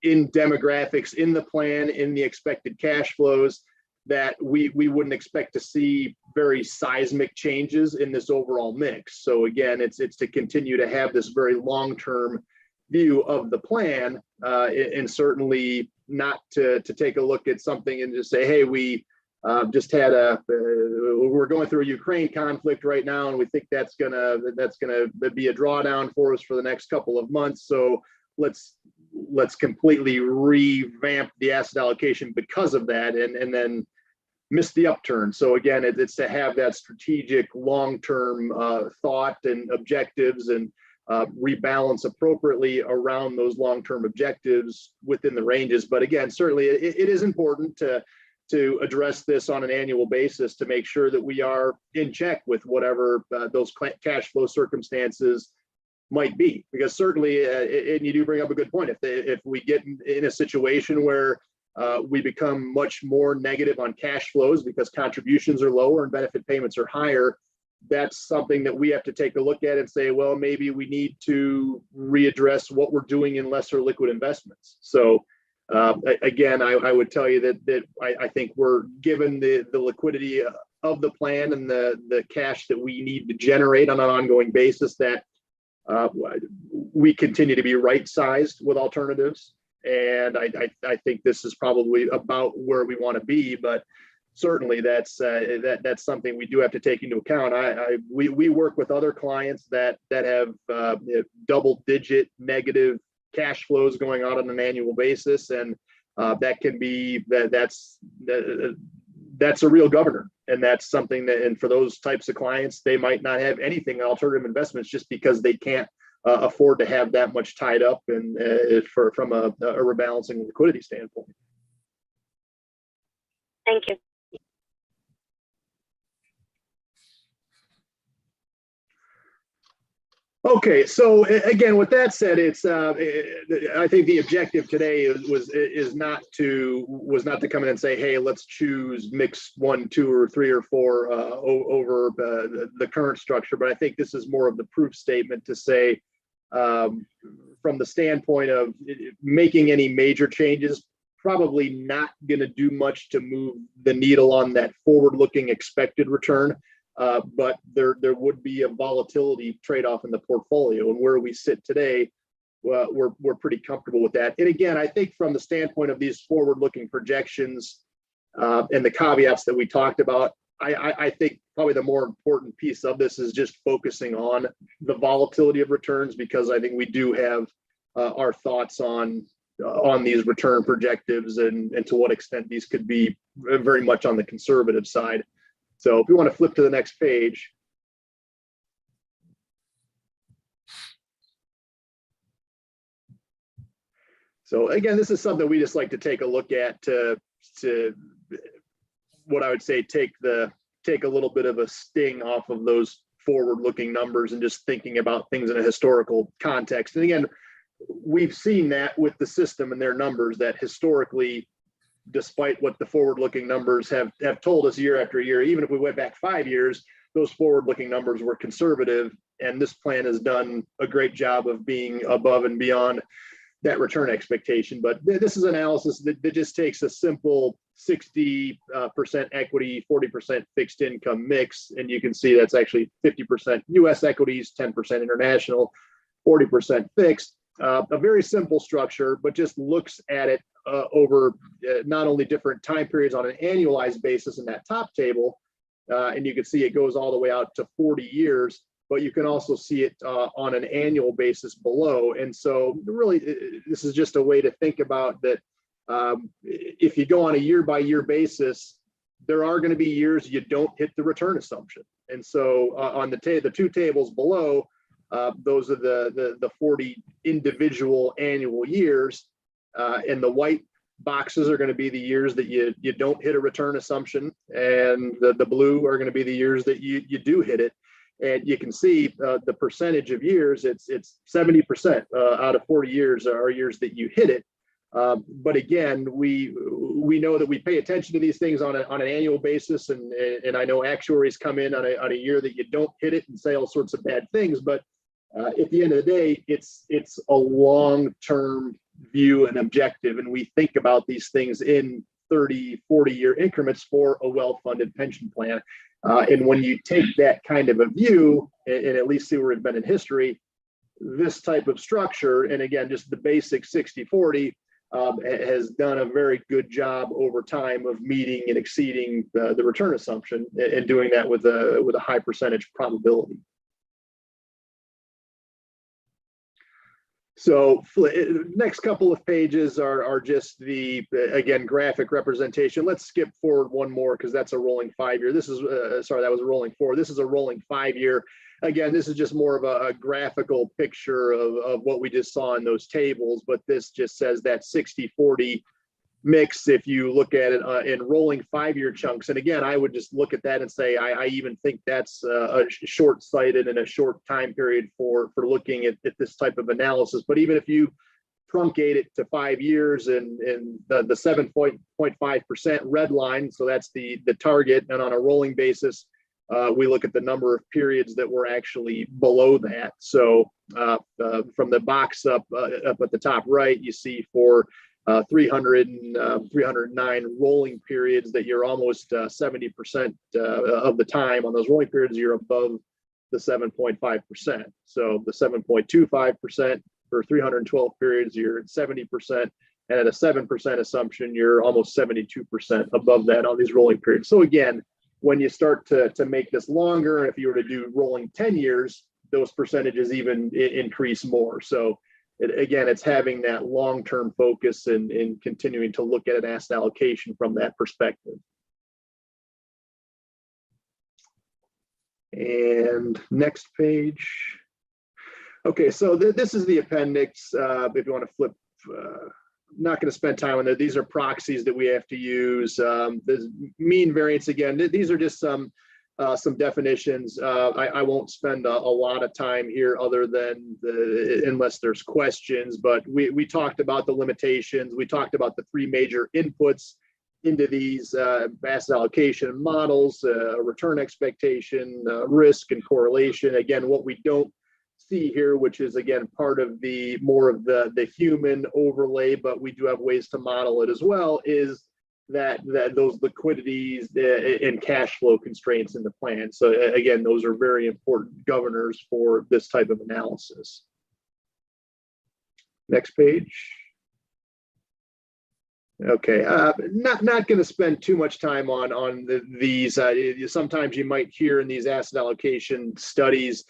demographics in the plan, in the expected cash flows, that we wouldn't expect to see very seismic changes in this overall mix. So again, it's to continue to have this very long-term view of the plan, and certainly not to take a look at something and just say, hey, we just had we're going through a Ukraine conflict right now, and we think that's gonna be a drawdown for us for the next couple of months. So let's completely revamp the asset allocation because of that, and then miss the upturn. So again, it's to have that strategic long-term thought and objectives, and rebalance appropriately around those long-term objectives within the ranges. But again, certainly it is important to address this on an annual basis to make sure that we are in check with whatever those cash flow circumstances might be. Because certainly, and you do bring up a good point, if we get in a situation where we become much more negative on cash flows because contributions are lower and benefit payments are higher, that's something that we have to take a look at and say, well, maybe we need to readdress what we're doing in lesser liquid investments. So again, I would tell you that I think we're given the liquidity of the plan and the cash that we need to generate on an ongoing basis, that we continue to be right-sized with alternatives. And I think this is probably about where we want to be, but certainly that's something we do have to take into account. We work with other clients that have double-digit negative cash flows going on an annual basis, and that can be that's a real governor, and that's something that, and for those types of clients, they might not have anything in alternative investments just because they can't afford to have that much tied up, and from a rebalancing liquidity standpoint. Thank you. Okay, so again, with that said, it's I think the objective today was not to come in and say, hey, let's choose mix 1, 2, or 3, or 4 over the current structure. But I think this is more of the proof statement to say, from the standpoint of making any major changes probably not going to do much to move the needle on that forward-looking expected return. But there would be a volatility trade-off in the portfolio, and where we sit today, we're pretty comfortable with that. And again, I think from the standpoint of these forward-looking projections and the caveats that we talked about, I think probably the more important piece of this is just focusing on the volatility of returns, because I think we do have our thoughts on these return projectives and to what extent these could be very much on the conservative side. So if we want to flip to the next page. So again, this is something we just like to take a look at to what I would say take a little bit of a sting off of those forward-looking numbers and just thinking about things in a historical context. And again, we've seen that with the system and their numbers, that historically, despite what the forward-looking numbers have told us year after year, even if we went back 5 years, those forward-looking numbers were conservative, and this plan has done a great job of being above and beyond that return expectation. But this is analysis that just takes a simple 60% equity, 40% fixed income mix, and you can see that's actually 50% US equities, 10% international, 40% fixed. A very simple structure, but just looks at it over not only different time periods on an annualized basis in that top table, and you can see it goes all the way out to 40 years, but you can also see it on an annual basis below. And so really, this is just a way to think about that. If you go on a year-by-year basis, there are going to be years you don't hit the return assumption. And so on the two tables below, those are the 40 individual annual years, and the white boxes are going to be the years that you don't hit a return assumption, and the blue are going to be the years that you do hit it. And you can see the percentage of years, it's 70% out of 40 years are years that you hit it. But again, we know that we pay attention to these things on an annual basis, and I know actuaries come in on a year that you don't hit it and say all sorts of bad things, but at the end of the day, it's a long-term view and objective, and we think about these things in 30, 40-year increments for a well-funded pension plan. And when you take that kind of a view, and at least see where it's been in history, this type of structure, and again, just the basic 60-40, has done a very good job over time of meeting and exceeding the return assumption, and doing that with a high percentage probability. So next couple of pages are just the, again, graphic representation. Let's skip forward one more because that's a rolling 5-year. This is, sorry, that was a rolling 4. This is a rolling 5-year. Again, this is just more of a graphical picture of what we just saw in those tables, but this just says that 60-40 mix, if you look at it in rolling 5-year chunks. And again, I would just look at that and say, I even think that's a short-sighted and a short time period for looking at this type of analysis. But even if you truncate it to 5 years and the 7.5% red line, so that's the target, and on a rolling basis, we look at the number of periods that were actually below that. So from the box up at the top right, you see for 309 rolling periods that you're almost 70% of the time on those rolling periods, you're above the 7.5%. So the 7.25% for 312 periods, you're at 70%. And at a 7% assumption, you're almost 72% above that on these rolling periods. So again, when you start to make this longer, and if you were to do rolling 10 years, those percentages even increase more. So again, it's having that long-term focus and continuing to look at an asset allocation from that perspective. And next page. Okay, so this is the appendix. If you want to flip, not going to spend time on that. These are proxies that we have to use. There's mean variance again. These are just some definitions. I won't spend a lot of time here other than unless there's questions, but we talked about the limitations. We talked about the 3 major inputs into these asset allocation models, return expectation, risk, and correlation. Again, what we don't see here, which is again part of the more of the human overlay, but we do have ways to model it as well, is that those liquidities and cash flow constraints in the plan. So again, those are very important governors for this type of analysis. Next page. Okay, not going to spend too much time on these. Sometimes you might hear in these asset allocation studies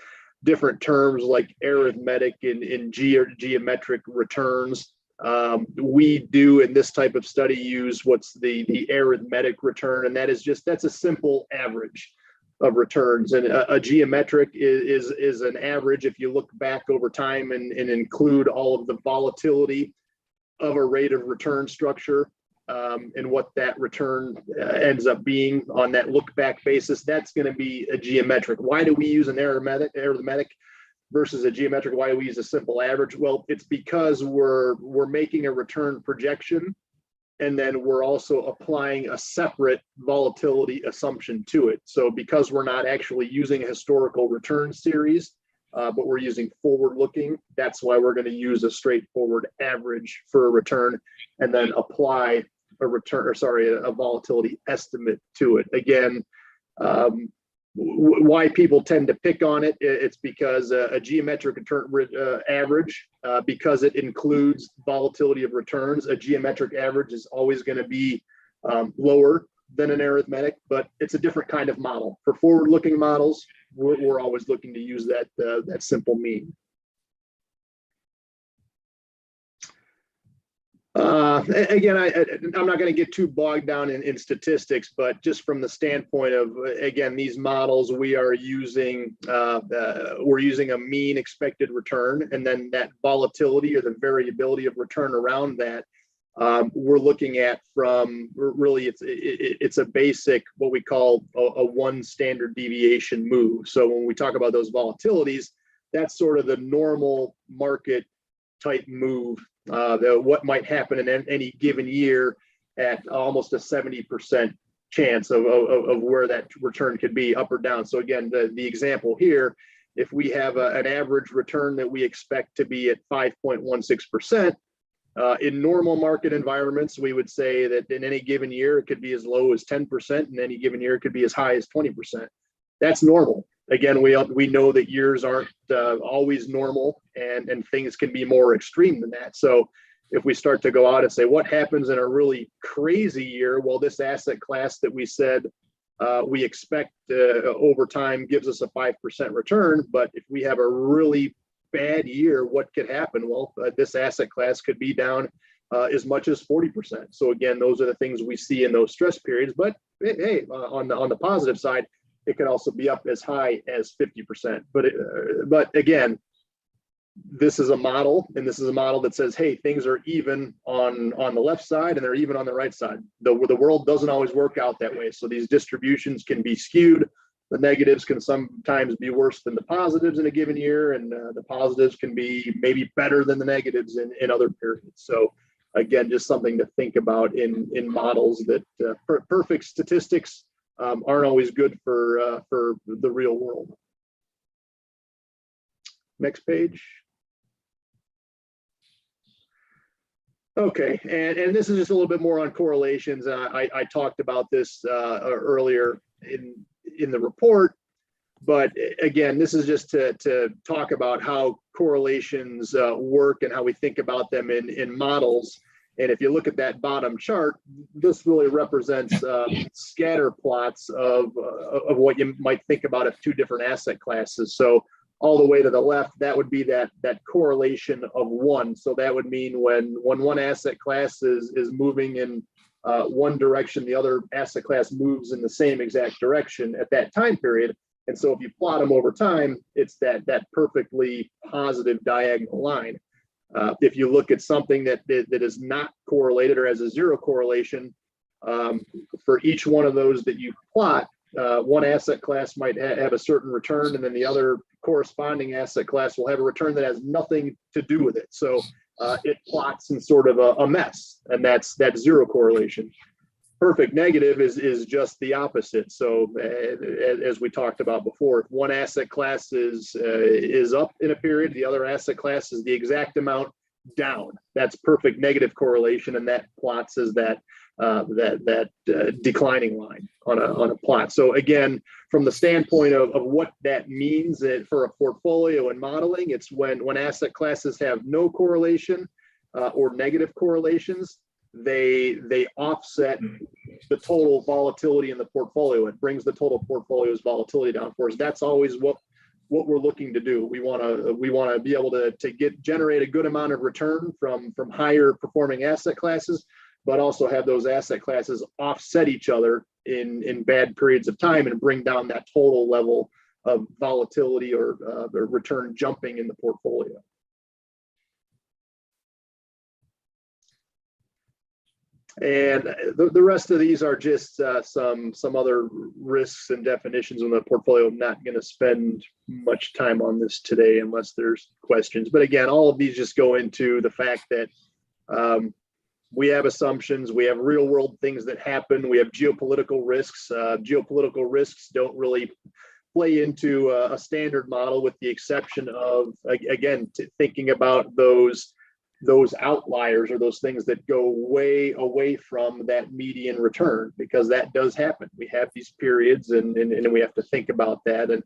different terms like arithmetic and geometric returns. We do in this type of study use what's the arithmetic return, and that's a simple average of returns. And a geometric is an average if you look back over time and include all of the volatility of a rate of return structure and what that return ends up being on that look back basis. That's going to be a geometric. Why do we use an arithmetic versus a geometric? Why do we use a simple average? Well, it's because we're making a return projection, and then we're also applying a separate volatility assumption to it. So because we're not actually using a historical return series, but we're using forward looking, that's why we're going to use a straightforward average for a return and then apply a volatility estimate to it. Again, why people tend to pick on it, it's because a geometric average, because it includes volatility of returns, a geometric average is always going to be lower than an arithmetic, but it's a different kind of model. For forward-looking models, we're always looking to use that simple mean. Again, I'm not going to get too bogged down in statistics, but just from the standpoint of, again, these models, we're using a mean expected return, and then that volatility or the variability of return around that, we're looking at from really it's a basic what we call a one standard deviation move. So when we talk about those volatilities, that's sort of the normal market type move. What might happen in any given year at almost a 70% chance of where that return could be up or down. So again, the example here, if we have an average return that we expect to be at 5.16%, in normal market environments, we would say that in any given year, it could be as low as 10%. In any given year, it could be as high as 20%. That's normal. Again, we know that years aren't always normal, and things can be more extreme than that. So if we start to go out and say, what happens in a really crazy year? Well, this asset class that we said we expect over time gives us a 5% return. But if we have a really bad year, what could happen? Well, this asset class could be down as much as 40%. So again, those are the things we see in those stress periods. But hey, on the positive side, it can also be up as high as 50%. But again, this is a model, and this is a model that says, hey, things are even on the left side and they're even on the right side. The world doesn't always work out that way. So these distributions can be skewed. The negatives can sometimes be worse than the positives in a given year, and the positives can be maybe better than the negatives in other periods. So again, just something to think about in models that perfect statistics aren't always good for the real world. Next page. Okay, and this is just a little bit more on correlations. I talked about this earlier in the report, but again, this is just to talk about how correlations work and how we think about them in models. And if you look at that bottom chart, this really represents scatter plots of what you might think about of two different asset classes. So all the way to the left, that would be that correlation of 1. So that would mean when one asset class is moving in one direction, the other asset class moves in the same exact direction at that time period. And so if you plot them over time, it's that perfectly positive diagonal line. If you look at something that is not correlated or has a zero correlation, for each one of those that you plot, one asset class might have a certain return, and then the other corresponding asset class will have a return that has nothing to do with it. So it plots in sort of a mess, and that's zero correlation. Perfect negative is just the opposite. So as we talked about before, if one asset class is up in a period, the other asset class is the exact amount down. That's perfect negative correlation, and that plots as that declining line on a plot. So again, from the standpoint of what that means for a portfolio and modeling, it's when asset classes have no correlation or negative correlations, they offset the total volatility in the portfolio. It brings the total portfolio's volatility down for us. That's always what we're looking to do. We want to be able to generate a good amount of return from higher performing asset classes, but also have those asset classes offset each other in bad periods of time and bring down that total level of volatility or return jumping in the portfolio. And the rest of these are just some other risks and definitions in the portfolio. I'm not going to spend much time on this today unless there's questions. But again, all of these just go into the fact that we have assumptions, we have real world things that happen, we have geopolitical risks. Geopolitical risks don't really play into a standard model, with the exception of, again, thinking about those outliers or those things that go way away from that median return, because that does happen. We have these periods and we have to think about that. And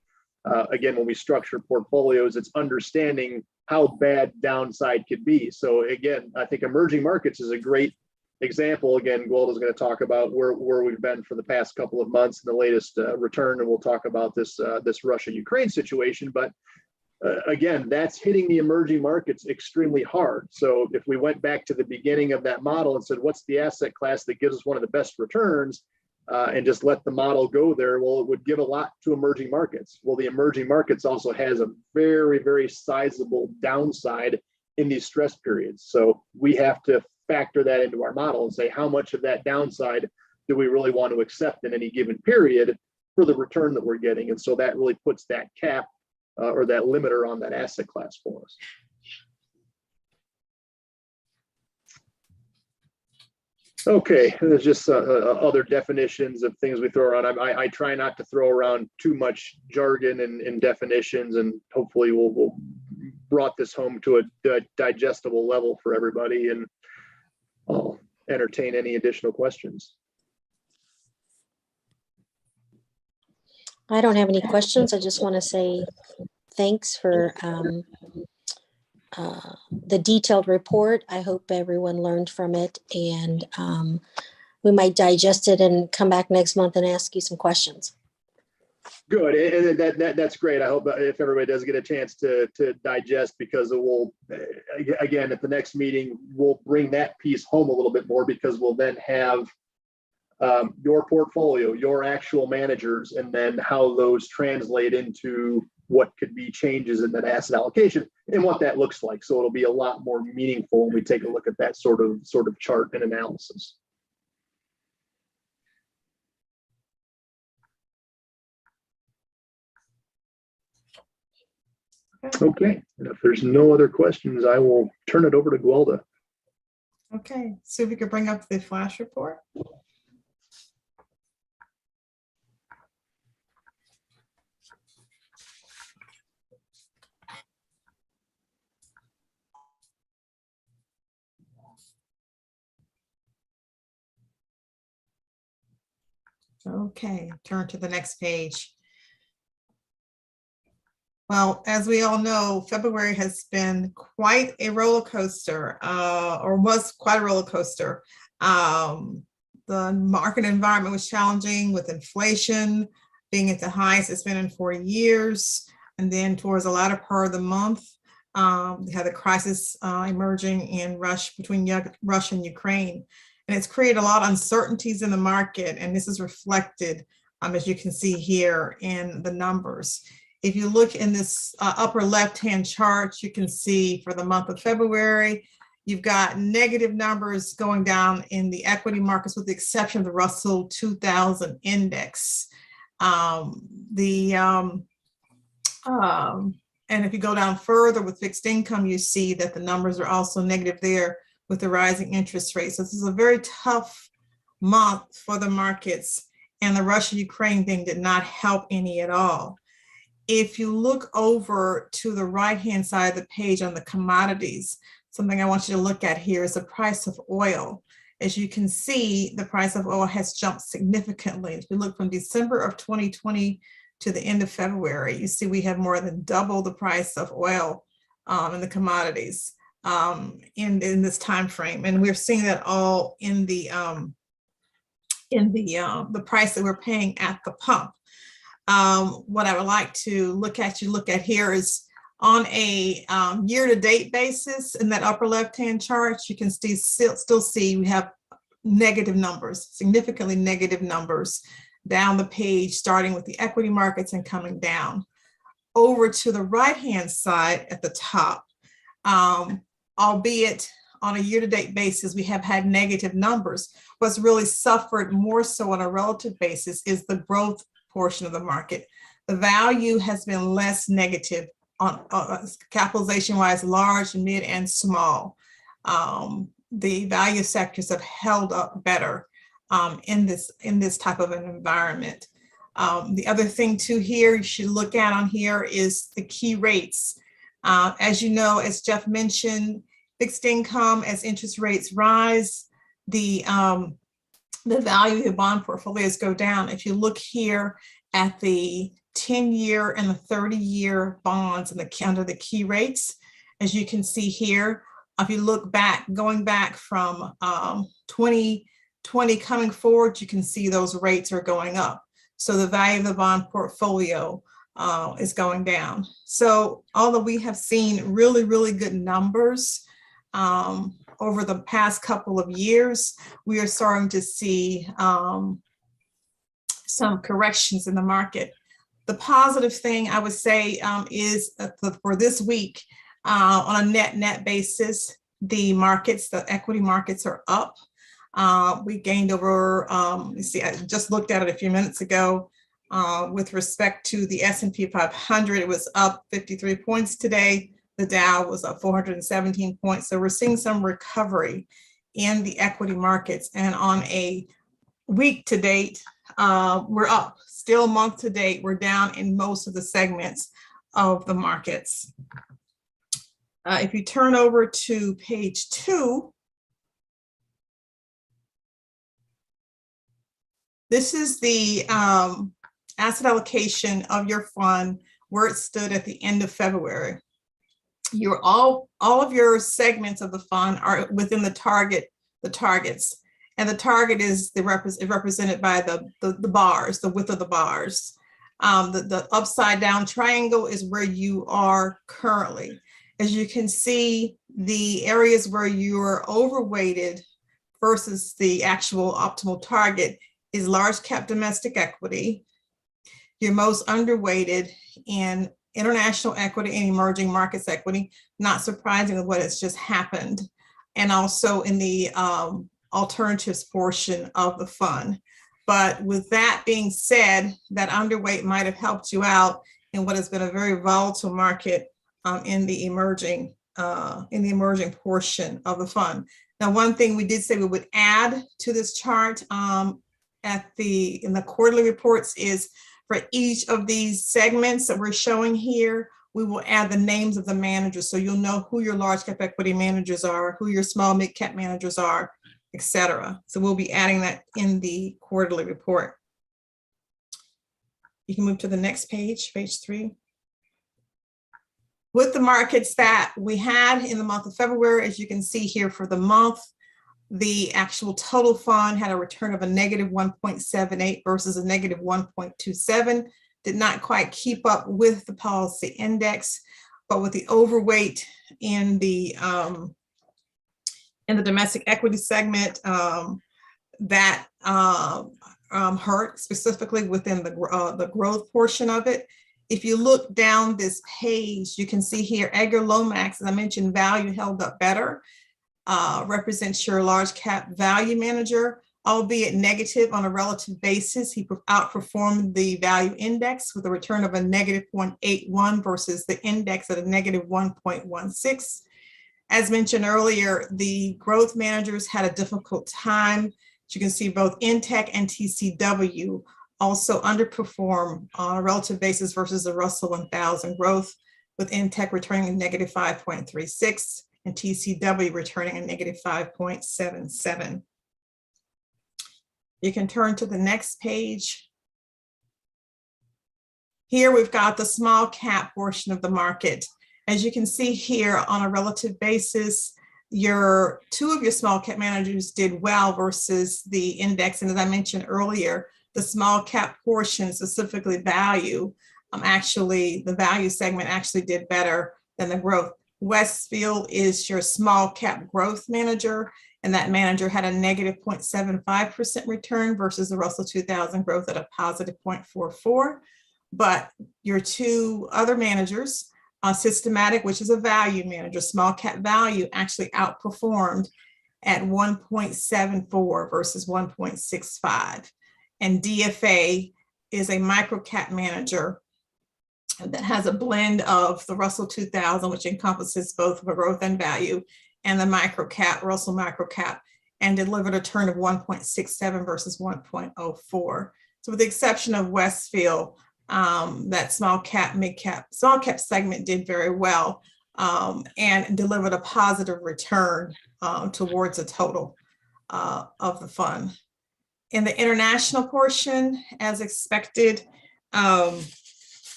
again, when we structure portfolios, it's understanding how bad downside could be. So again, I think emerging markets is a great example. Again, Gwilda's going to talk about where we've been for the past couple of months and the latest return, and we'll talk about this Russia-Ukraine situation. But again, that's hitting the emerging markets extremely hard. So if we went back to the beginning of that model and said, what's the asset class that gives us one of the best returns, and just let the model go there, well, it would give a lot to emerging markets. Well, the emerging markets also has a very, very sizable downside in these stress periods. So we have to factor that into our model and say, how much of that downside do we really want to accept in any given period for the return that we're getting? And so that really puts that cap or that limiter on that asset class for us. Okay, there's just other definitions of things we throw around. I try not to throw around too much jargon and definitions, and hopefully we'll brought this home to a digestible level for everybody, and I'll entertain any additional questions. I don't have any questions. I just want to say thanks for the detailed report. I hope everyone learned from it, and we might digest it and come back next month and ask you some questions. Good, and that's great. I hope if everybody does get a chance to digest, because it will, again, at the next meeting, we'll bring that piece home a little bit more, because we'll then have your portfolio, your actual managers, and then how those translate into what could be changes in that asset allocation and what that looks like. So it'll be a lot more meaningful when we take a look at that sort of chart and analysis. Okay, and if there's no other questions, I will turn it over to Gwilda. Okay, so if we could bring up the flash report. Okay, turn to the next page. Well, as we all know, February has been quite a roller coaster, or was quite a roller coaster. The market environment was challenging, with inflation being at the highest it's been in 40 years. And then towards the latter part of the month, we had the crisis emerging in between Russia and Ukraine. And it's created a lot of uncertainties in the market. And this is reflected, as you can see here, in the numbers. If you look in this upper left-hand chart, you can see for the month of February, you've got negative numbers going down in the equity markets, with the exception of the Russell 2000 index. And if you go down further with fixed income, you see that the numbers are also negative there with the rising interest rates. So this is a very tough month for the markets, and the Russia-Ukraine thing did not help any at all. If you look over to the right-hand side of the page on the commodities, something I want you to look at here is the price of oil. As you can see, the price of oil has jumped significantly. If we look from December of 2020 to the end of February, you see we have more than double the price of oil in the commodities in this time frame, and we're seeing that all in the price that we're paying at the pump. What I would like to look at here is on a year-to-date basis. In that upper left-hand chart, you can still see we have negative numbers, significantly negative numbers down the page, starting with the equity markets and coming down. Over to the right-hand side at the top, albeit on a year-to-date basis, we have had negative numbers. What's really suffered more so on a relative basis is the growth portion of the market. The value has been less negative on capitalization-wise, large, mid, and small. The value sectors have held up better in this type of an environment. The other thing too here you should look at on here is the key rates. As you know, as Jeff mentioned, fixed income, as interest rates rise, the value of the bond portfolios go down. If you look here at the 10-year and the 30-year bonds and under the key rates, as you can see here, if you look back, going back from 2020 coming forward, you can see those rates are going up. So the value of the bond portfolio is going down. So although we have seen really, really good numbers over the past couple of years, we are starting to see some corrections in the market. The positive thing I would say is for this week, on a net basis, the markets, the equity markets are up. We gained over, let's see, I just looked at it a few minutes ago. With respect to the S&P 500, it was up 53 points today. The Dow was up 417 points. So we're seeing some recovery in the equity markets. And on a week to date, we're up. Still month to date, we're down in most of the segments of the markets. If you turn over to page 2, this is the asset allocation of your fund, where it stood at the end of February. All of your segments of the fund are within the targets, and the target is represented by the bars, the width of the bars. The upside down triangle is where you are currently. As you can see, the areas where you are overweighted versus the actual optimal target is large cap domestic equity. You're most underweighted in international equity and emerging markets equity, not surprisingly what has just happened, and also in the alternatives portion of the fund. But with that being said, that underweight might have helped you out in what has been a very volatile market in the emerging portion of the fund. Now, one thing we did say we would add to this chart in the quarterly reports is for each of these segments that we're showing here, we will add the names of the managers. So you'll know who your large cap equity managers are, who your small mid cap managers are, et cetera. So we'll be adding that in the quarterly report. You can move to the next page, page 3. With the markets that we had in the month of February, as you can see here for the month, the actual total fund had a return of a negative 1.78 versus a negative 1.27. Did not quite keep up with the policy index, but with the overweight in the domestic equity segment, that hurt specifically within the growth portion of it. If you look down this page, you can see here Edgar Lomax, as I mentioned, value held up better. Represents your large cap value manager, albeit negative on a relative basis. He outperformed the value index with a return of a negative 0.81 versus the index at a negative 1.16. As mentioned earlier, the growth managers had a difficult time As you can see, both Intech and TCW also underperform on a relative basis versus the Russell 1000 growth, with Intech returning a negative 5.36 and TCW returning a negative 5.77. You can turn to the next page. Here we've got the small cap portion of the market. As you can see here, on a relative basis, two of your small cap managers did well versus the index. And as I mentioned earlier, the small cap portion, specifically value, the value segment actually did better than the growth. Westfield is your small cap growth manager, and that manager had a negative 0.75% return versus the Russell 2000 growth at a positive 0.44. But your two other managers, Systematic, which is a value manager, small cap value, actually outperformed at 1.74 versus 1.65. And DFA is a micro cap manager that has a blend of the Russell 2000, which encompasses both growth and value, and the micro cap, Russell micro cap, and delivered a turn of 1.67 versus 1.04. So with the exception of Westfield, that small cap segment did very well and delivered a positive return towards a total of the fund. In the international portion, as expected,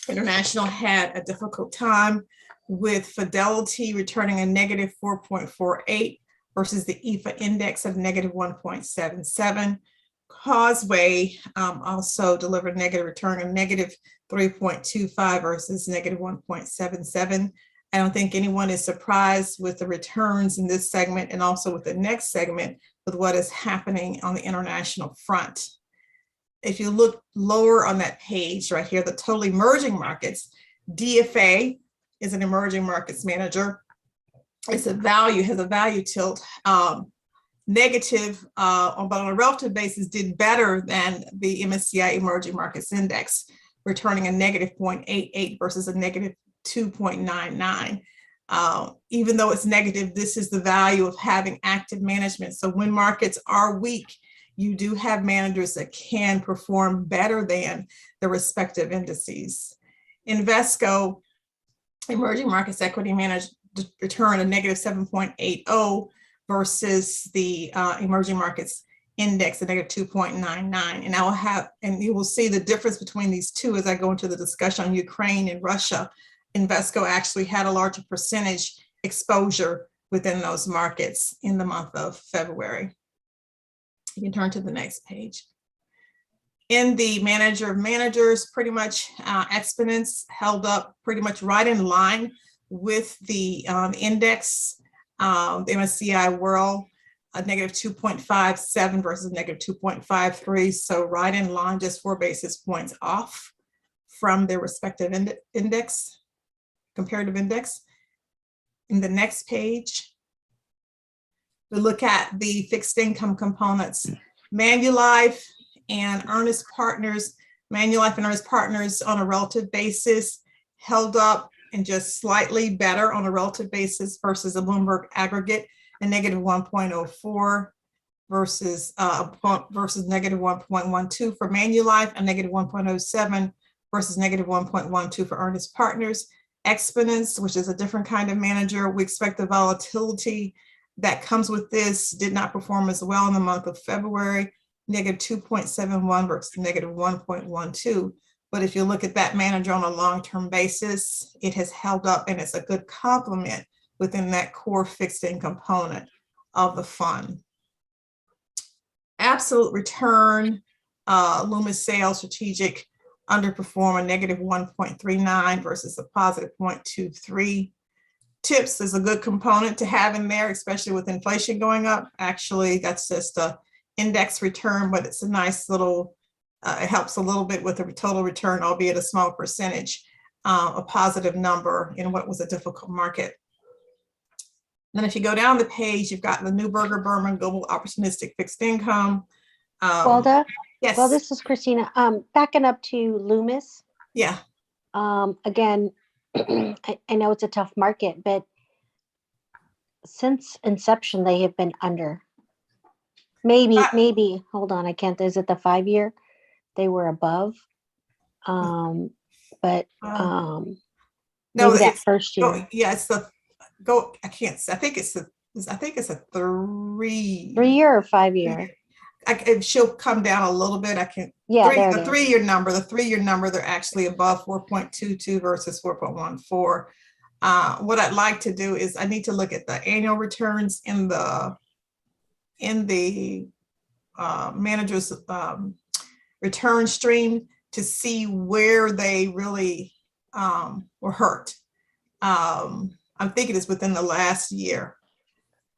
International had a difficult time, with Fidelity returning a negative 4.48 versus the EFA index of negative 1.77. Causeway also delivered negative return of negative 3.25 versus negative 1.77. I don't think anyone is surprised with the returns in this segment and also with the next segment with what is happening on the international front. If you look lower on that page right here, the total emerging markets, DFA is an emerging markets manager. Has a value tilt, negative, but on a relative basis did better than the MSCI Emerging Markets Index, returning a negative 0.88 versus a negative 2.99. Even though it's negative, this is the value of having active management. So when markets are weak, you do have managers that can perform better than the respective indices. Invesco, emerging markets equity manager, return a negative 7.80 versus the emerging markets index, a negative 2.99. And you will see the difference between these two as I go into the discussion on Ukraine and Russia. Invesco actually had a larger percentage exposure within those markets in the month of February. You can turn to the next page. In the manager of managers, pretty much Exponents held up pretty much right in line with the index, the MSCI World, a negative 2.57 versus negative 2.53. So right in line, just 4 basis points off from their respective index, comparative index. In the next page, we look at the fixed income components. Manulife and Ernest Partners, Manulife and Ernest Partners on a relative basis held up and just slightly better on a relative basis versus a Bloomberg aggregate, a negative 1.04 versus negative 1.12 for Manulife, a negative 1.07 versus negative 1.12 for Ernest Partners. Exponents, which is a different kind of manager, we expect the volatility that comes with this did not perform as well in the month of February, negative 2.71 versus negative 1.12. But if you look at that manager on a long-term basis, it has held up and it's a good complement within that core fixed income component of the fund. Absolute return, Loomis Sayles Strategic underperform a negative 1.39 versus a positive 0.23. Tips is a good component to have in there, especially with inflation going up. Actually, that's just a index return, but it's a nice little, it helps a little bit with the total return, albeit a small percentage, a positive number in what was a difficult market. Then if you go down the page, you've got the Neuberger Berman Global Opportunistic Fixed Income. Walda? Yes. Well, this is Christina. Backing up to Loomis. Yeah. Again, I know it's a tough market, but since inception, they have been under. maybe, hold on, I can't, is it the 5-year? They were above. But, No, maybe that it's, first year, yeah, it's I can't, I think it's a 3-year or 5-year? she'll come down a little bit. I can, Yeah, there it the is. 3-year number, they're actually above 4.22 versus 4.14. What I'd like to do is I need to look at the annual returns in the manager's return stream to see where they really were hurt. I'm thinking it's within the last year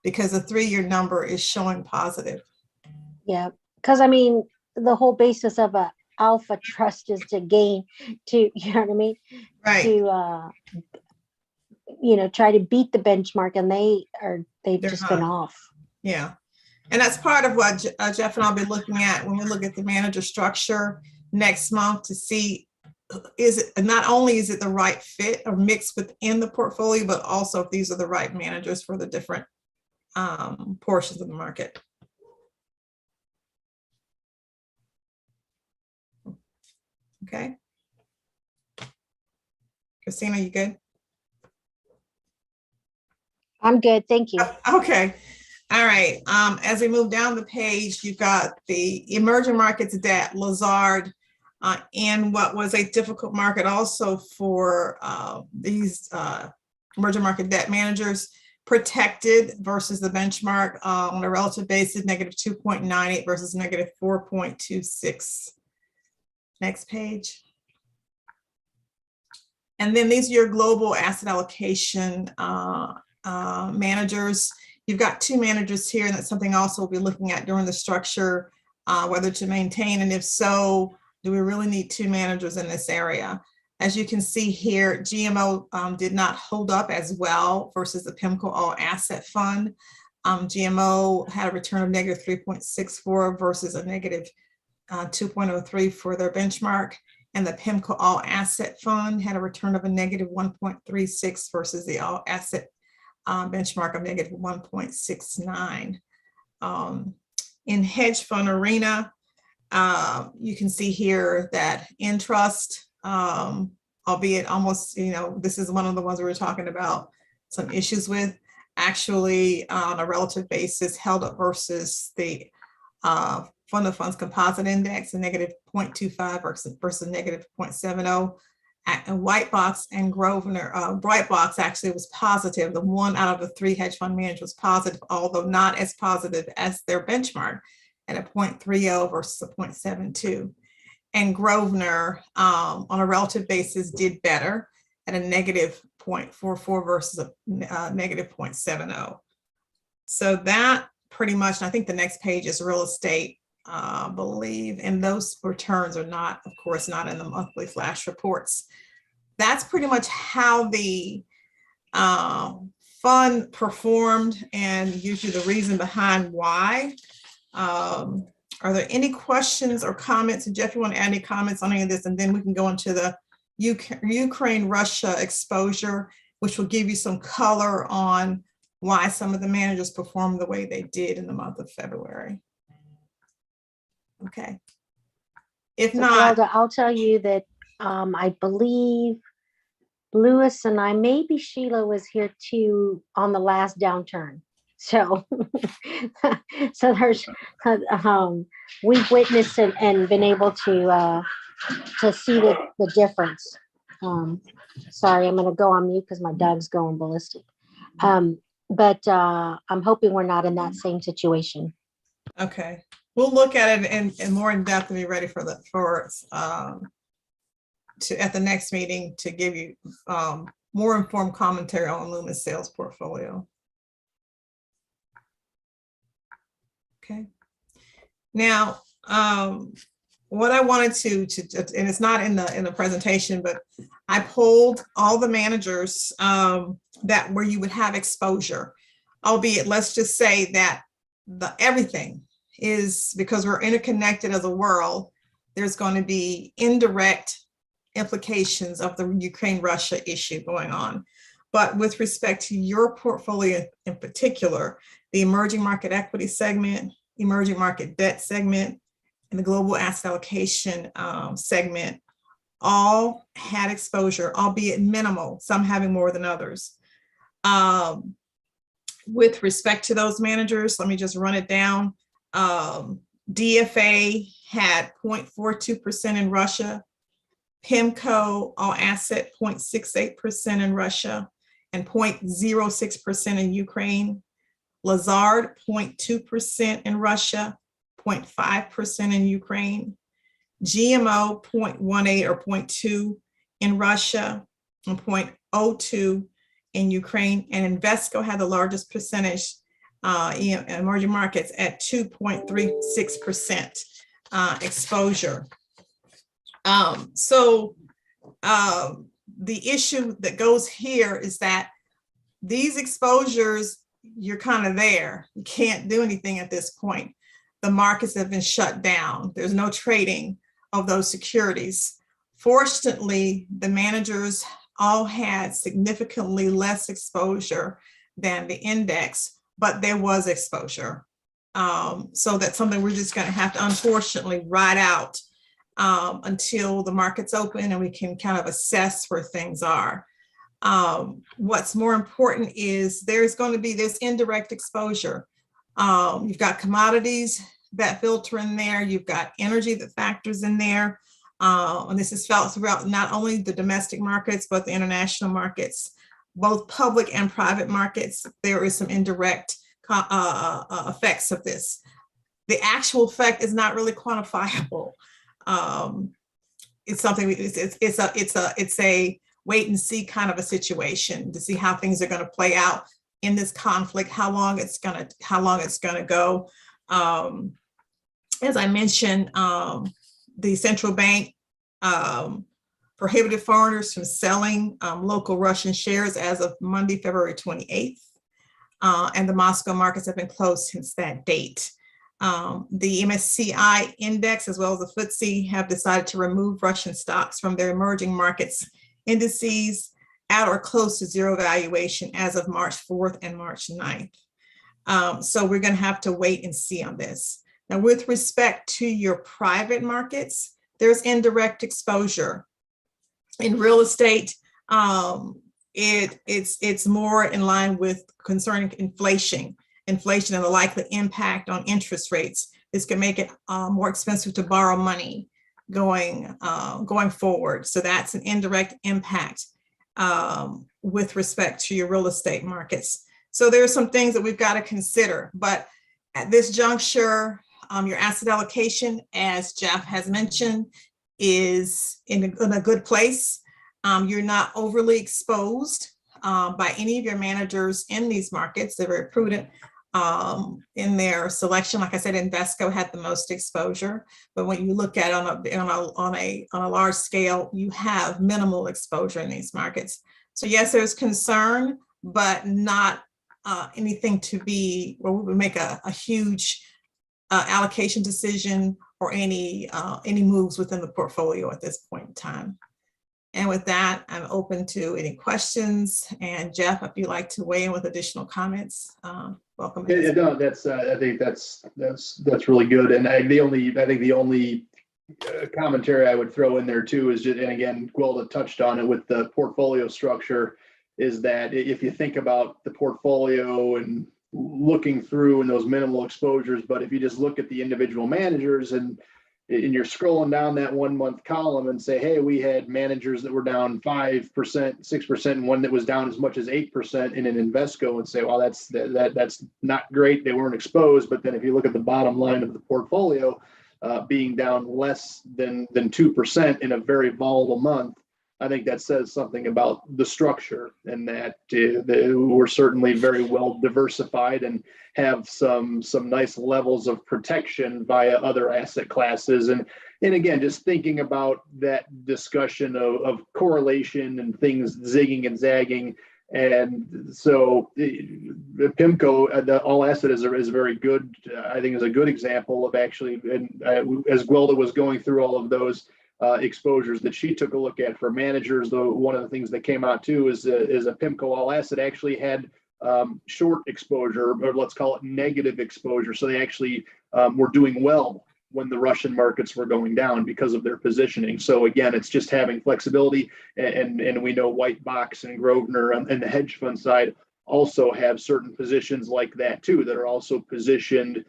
because the 3-year number is showing positive. Yeah, because I mean, the whole basis of a alpha trust is to gain, to, you know what I mean? Right. To, try to beat the benchmark, and they've They're just been not. off. Yeah. And that's part of what Jeff and I'll be looking at when we look at the manager structure next month to see, not only is it the right fit or mix within the portfolio, but also if these are the right managers for the different portions of the market. Okay. Christina, you good? I'm good, thank you. Okay. All right. As we move down the page, you've got the emerging markets debt, Lazard, and what was a difficult market also for these emerging market debt managers, protected versus the benchmark on a relative basis, negative 2.98 versus negative 4.26. Next page. And then these are your global asset allocation managers. You've got 2 managers here, and that's something also we'll be looking at during the structure, whether to maintain, and if so, do we really need 2 managers in this area? As you can see here, GMO did not hold up as well versus the PIMCO All Asset Fund. GMO had a return of negative 3.64 versus a negative 2.03 for their benchmark. And the PIMCO All Asset Fund had a return of a negative 1.36 versus the All Asset benchmark of negative 1.69. In hedge fund arena, you can see here that Entrust, albeit almost, this is one of the ones we were talking about some issues with, actually on a relative basis held up versus the Fund of Funds Composite Index, a negative 0.25 versus negative 0.70. And White Box and Grosvenor, Bright Box actually was positive. The 1 out of the 3 hedge fund managers was positive, although not as positive as their benchmark at a 0.30 versus a 0.72. And Grosvenor, on a relative basis, did better at a negative 0.44 versus a negative 0.70. So that pretty much, and I think the next page is real estate, I believe, and those returns are not, of course, not in the monthly flash reports. That's pretty much how the fund performed and usually the reason behind why. Are there any questions or comments? And Jeff, you want to add any comments on any of this? And then we can go into the Ukraine-Russia exposure, which will give you some color on why some of the managers performed the way they did in the month of February. Okay. If So not, Geralda, I'll tell you that I believe Lewis and I, maybe Sheila was here too on the last downturn. So, so there's, we've witnessed and been able to see the difference. Sorry, I'm going to go on mute because my dog's going ballistic. But I'm hoping we're not in that same situation. okay. We'll look at it in more in depth and be ready at the next meeting to give you more informed commentary on Lumen's sales portfolio. Okay. Now, what I wanted to, and it's not in the presentation, but I polled all the managers that where you would have exposure, albeit let's just say that everything is, because we're interconnected as a world, there's going to be indirect implications of the Ukraine-Russia issue going on. But with respect to your portfolio in particular, the emerging market equity segment, emerging market debt segment, and the global asset allocation segment all had exposure, albeit minimal, some having more than others. With respect to those managers, let me just run it down. DFA had 0.42% in Russia, PIMCO all asset 0.68% in Russia and 0.06% in Ukraine. Lazard 0.2% in Russia, 0.5% in Ukraine. GMO 0.18 or 0.2 in Russia and 0.02 in Ukraine. And Invesco had the largest percentage in emerging markets at 2.36% exposure. The issue that goes here is that these exposures, you're kind of there. You can't do anything at this point. The markets have been shut down. There's no trading of those securities. Fortunately, the managers all had significantly less exposure than the index, but there was exposure. So that's something we're just going to have to unfortunately ride out until the markets open and we can kind of assess where things are. What's more important is there's indirect exposure. You've got commodities that filter in there. You've got energy that factors in there. And this is felt throughout not only the domestic markets, but the international markets, both public and private markets. There is some indirect effects of this. The actual effect is not really quantifiable. It's something, it's a wait and see kind of a situation to see how things are going to play out in this conflict, how long it's going to go. As I mentioned, the central bank prohibited foreigners from selling local Russian shares as of Monday, February 28th. And the Moscow markets have been closed since that date. The MSCI index, as well as the FTSE, have decided to remove Russian stocks from their emerging markets indices at or close to zero valuation as of March 4th and March 9th. So we're going to have to wait and see on this. Now, with respect to your private markets, there's indirect exposure. In real estate, it's more in line with concerning inflation and the likely impact on interest rates. This can make it more expensive to borrow money going forward. So that's an indirect impact with respect to your real estate markets. So there are some things that we've got to consider, but at this juncture, your asset allocation, as Jeff has mentioned, is in a good place. You're not overly exposed by any of your managers in these markets. They're very prudent in their selection. Like I said, Invesco had the most exposure, but when you look at it on a large scale, you have minimal exposure in these markets. So yes, there's concern, but not anything to be where we would make a huge allocation decision or any moves within the portfolio at this point in time. And with that, I'm open to any questions. And Jeff, if you'd like to weigh in with additional comments, welcome. Yeah, no, that's I think that's really good. And I think the only commentary I would throw in there too is just, and again, Gwilda touched on it with the portfolio structure, is that if you think about the portfolio and looking through and those minimal exposures, but if you just look at the individual managers and you're scrolling down that 1 month column and say, hey, we had managers that were down 5%, 6%, and one that was down as much as 8% in an Invesco, and say, well, that's not great. They weren't exposed. But then if you look at the bottom line of the portfolio being down less than 2% in a very volatile month, I think that says something about the structure, and that we're certainly very well diversified and have some nice levels of protection via other asset classes. And again, just thinking about that discussion of correlation and things zigging and zagging. And so PIMCO, the all asset is very good. I think is a good example of actually, and as Gwilda was going through all of those exposures that she took a look at for managers, though one of the things that came out too is a PIMCO all asset actually had short exposure, or let's call it negative exposure. So they actually were doing well when the Russian markets were going down because of their positioning. So again, it's just having flexibility, and we know Whitebox and Grosvenor and the hedge fund side also have certain positions like that too, that are also positioned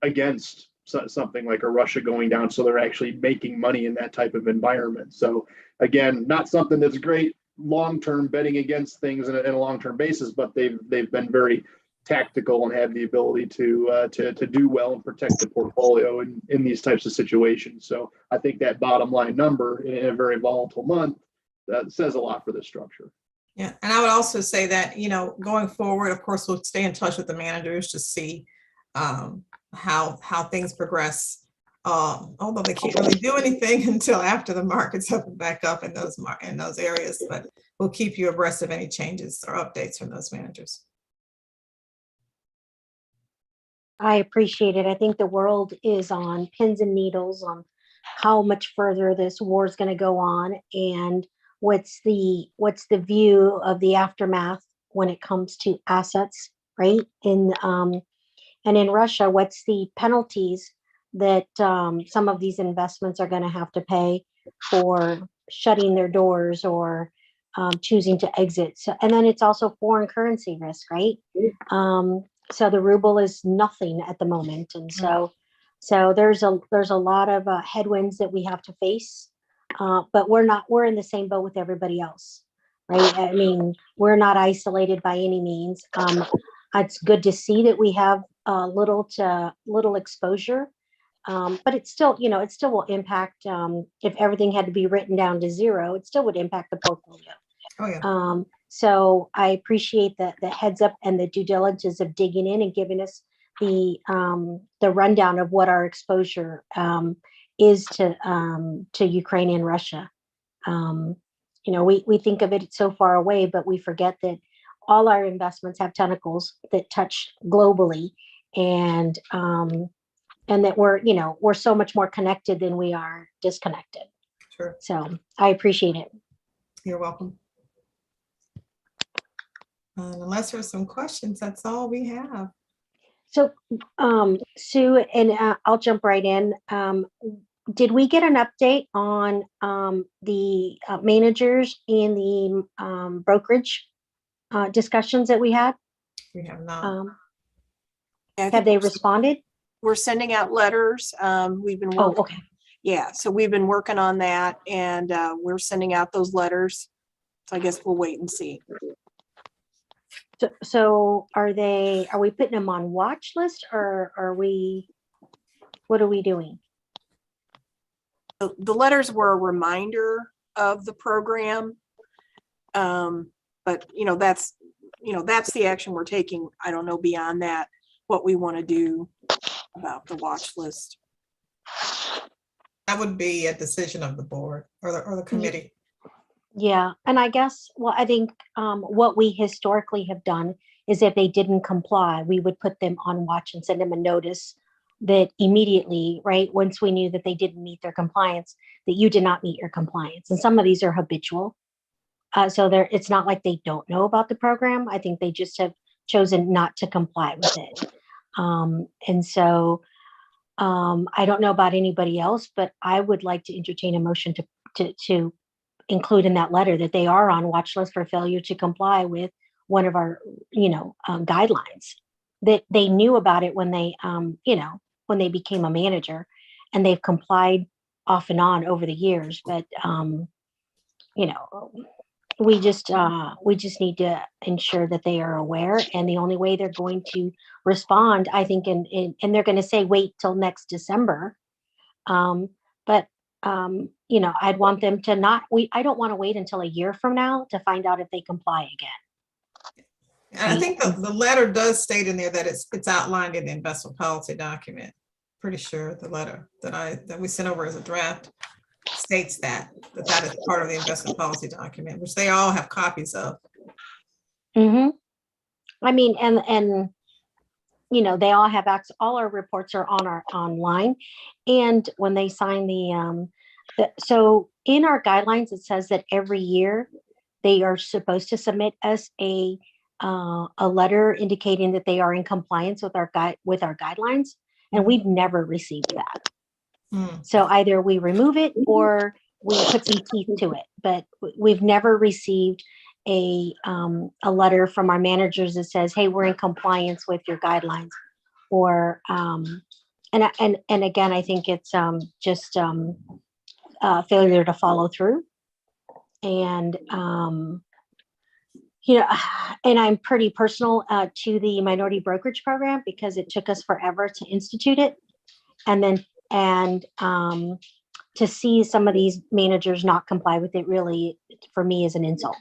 against something like a Russia going down. So they're actually making money in that type of environment. So again, not something that's great long-term betting against things in a long-term basis, but they've been very tactical and have the ability to do well and protect the portfolio in these types of situations. So I think that bottom line number in a very volatile month that says a lot for this structure. Yeah, and I would also say that, you know, going forward, of course, we'll stay in touch with the managers to see how things progress. Although they can't really do anything until after the markets open back up in those areas, but we'll keep you abreast of any changes or updates from those managers. I appreciate it. I think the world is on pins and needles on how much further this war is going to go on, and what's the view of the aftermath when it comes to assets, right? And in Russia, what's the penalties that some of these investments are going to have to pay for shutting their doors or choosing to exit? So, and then it's also foreign currency risk, right? So the ruble is nothing at the moment, and so there's a lot of headwinds that we have to face, but we're in the same boat with everybody else, right? I mean, we're not isolated by any means. It's good to see that we have little exposure, but it's still, you know, it still will impact. If everything had to be written down to zero, it still would impact the portfolio. Oh yeah. So I appreciate the heads up and the due diligence of digging in and giving us the rundown of what our exposure is to Ukraine and Russia. You know, we think of it so far away, but we forget that all our investments have tentacles that touch globally, and that we're so much more connected than we are disconnected. Sure. So I appreciate it. You're welcome. Unless there's some questions, that's all we have. So, Sue, and I'll jump right in. Did we get an update on the managers and the brokerage discussions that we had? We have not. I Have think they responded? we're sending out letters. We've been Oh, working, okay. yeah, so we've been working on that, and we're sending out those letters. So I guess we'll wait and see. So are we putting them on watch list, or what are we doing? The letters were a reminder of the program. But that's the action we're taking. I don't know beyond that what we want to do about the watch list. That would be a decision of the board or the committee. Yeah, and I guess, well, I think what we historically have done is if they didn't comply, we would put them on watch and send them a notice that immediately, right, once we knew that they didn't meet their compliance, that you did not meet your compliance. And some of these are habitual. So it's not like they don't know about the program. I think they just have chosen not to comply with it. And so I don't know about anybody else, but I would like to entertain a motion to include in that letter that they are on watch list for failure to comply with one of our, guidelines, that they knew about it when they, when they became a manager, and they've complied off and on over the years. But, we just need to ensure that they are aware, and the only way they're going to respond, I think, and they're going to say, wait till next December. I'd want them to I don't want to wait until a year from now to find out if they comply again. And I think the letter does state in there that it's outlined in the investment policy document. Pretty sure the letter that we sent over as a draft states that is part of the investment policy document, which they all have copies of. Mm-hmm. I mean, and they all have access. All our reports are online, and when they sign so in our guidelines, it says that every year they are supposed to submit us a a letter indicating that they are in compliance with our guidelines, and we've never received that. So either we remove it or we put some teeth to it, but we've never received a letter from our managers that says, hey, we're in compliance with your guidelines. Or and again, I think it's just failure to follow through. And you know, and I'm pretty personal to the minority brokerage program because it took us forever to institute it. And then to see some of these managers not comply with it really, for me, is an insult.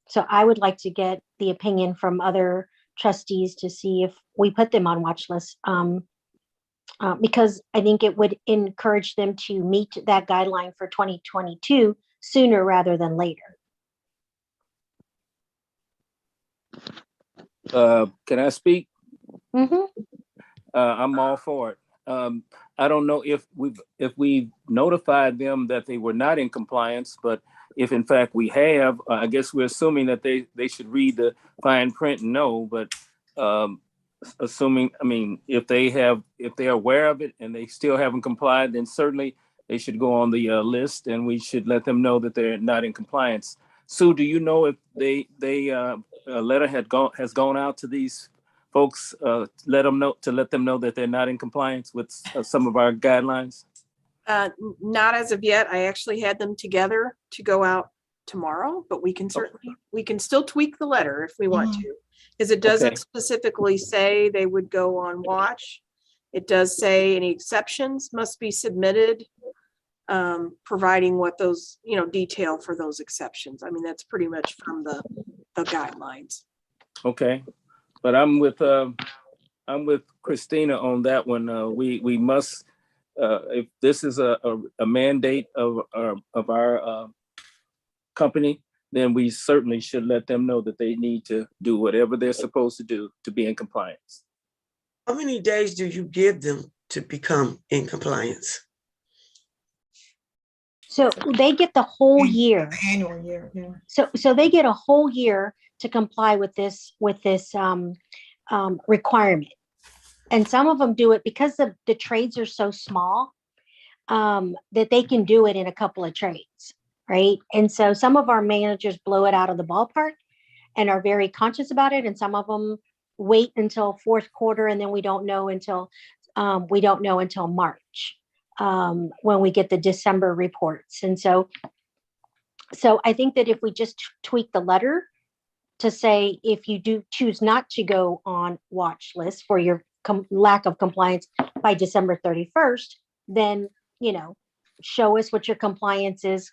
So I would like to get the opinion from other trustees to see if we put them on watch lists. Because I think it would encourage them to meet that guideline for 2022 sooner rather than later. Can I speak? Mm-hmm. I'm all for it. I don't know if we've notified them that they were not in compliance, but if in fact we have, I guess we're assuming that they should read the fine print and know, but assuming, I mean, if they're aware of it and they still haven't complied, then certainly they should go on the list and we should let them know that they're not in compliance. Sue, do you know if a letter has gone out to these folks, let them know that they're not in compliance with some of our guidelines? Not as of yet. I actually had them together to go out tomorrow, but we can still tweak the letter if we want to, because it doesn't specifically say they would go on watch. It does say any exceptions must be submitted, providing what those, detail for those exceptions. I mean, that's pretty much from the guidelines. Okay, but I'm with Christina on that one. We must, if this is a mandate of our company, then we certainly should let them know that they need to do whatever they're supposed to do to be in compliance. How many days do you give them to become in compliance? So they get the whole year. Annual year, yeah. So they get a whole year to comply with this requirement. And some of them do it because the trades are so small that they can do it in a couple of trades, right? And so some of our managers blow it out of the ballpark and are very conscious about it. And some of them wait until fourth quarter, and then we don't know until March when we get the December reports. And so I think that if we just tweak the letter to say, if you do choose not to go on watch list for your lack of compliance by December 31st, then, show us what your compliance is,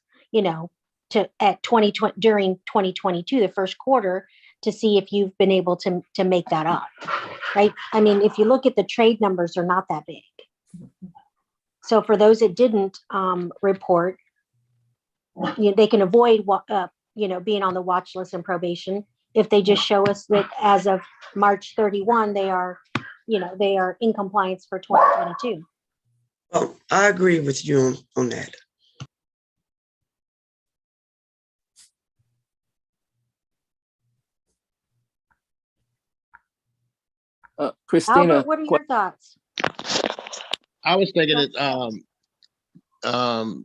at 2020 during 2022, the first quarter, to see if you've been able to make that up, right? I mean, if you look at the trade numbers, are not that big. So for those that didn't report, they can avoid being on the watch list and probation if they just show us that as of March 31, they are in compliance for 2022. Well, I agree with you on that. Christina, Albert, what are your thoughts? I was thinking that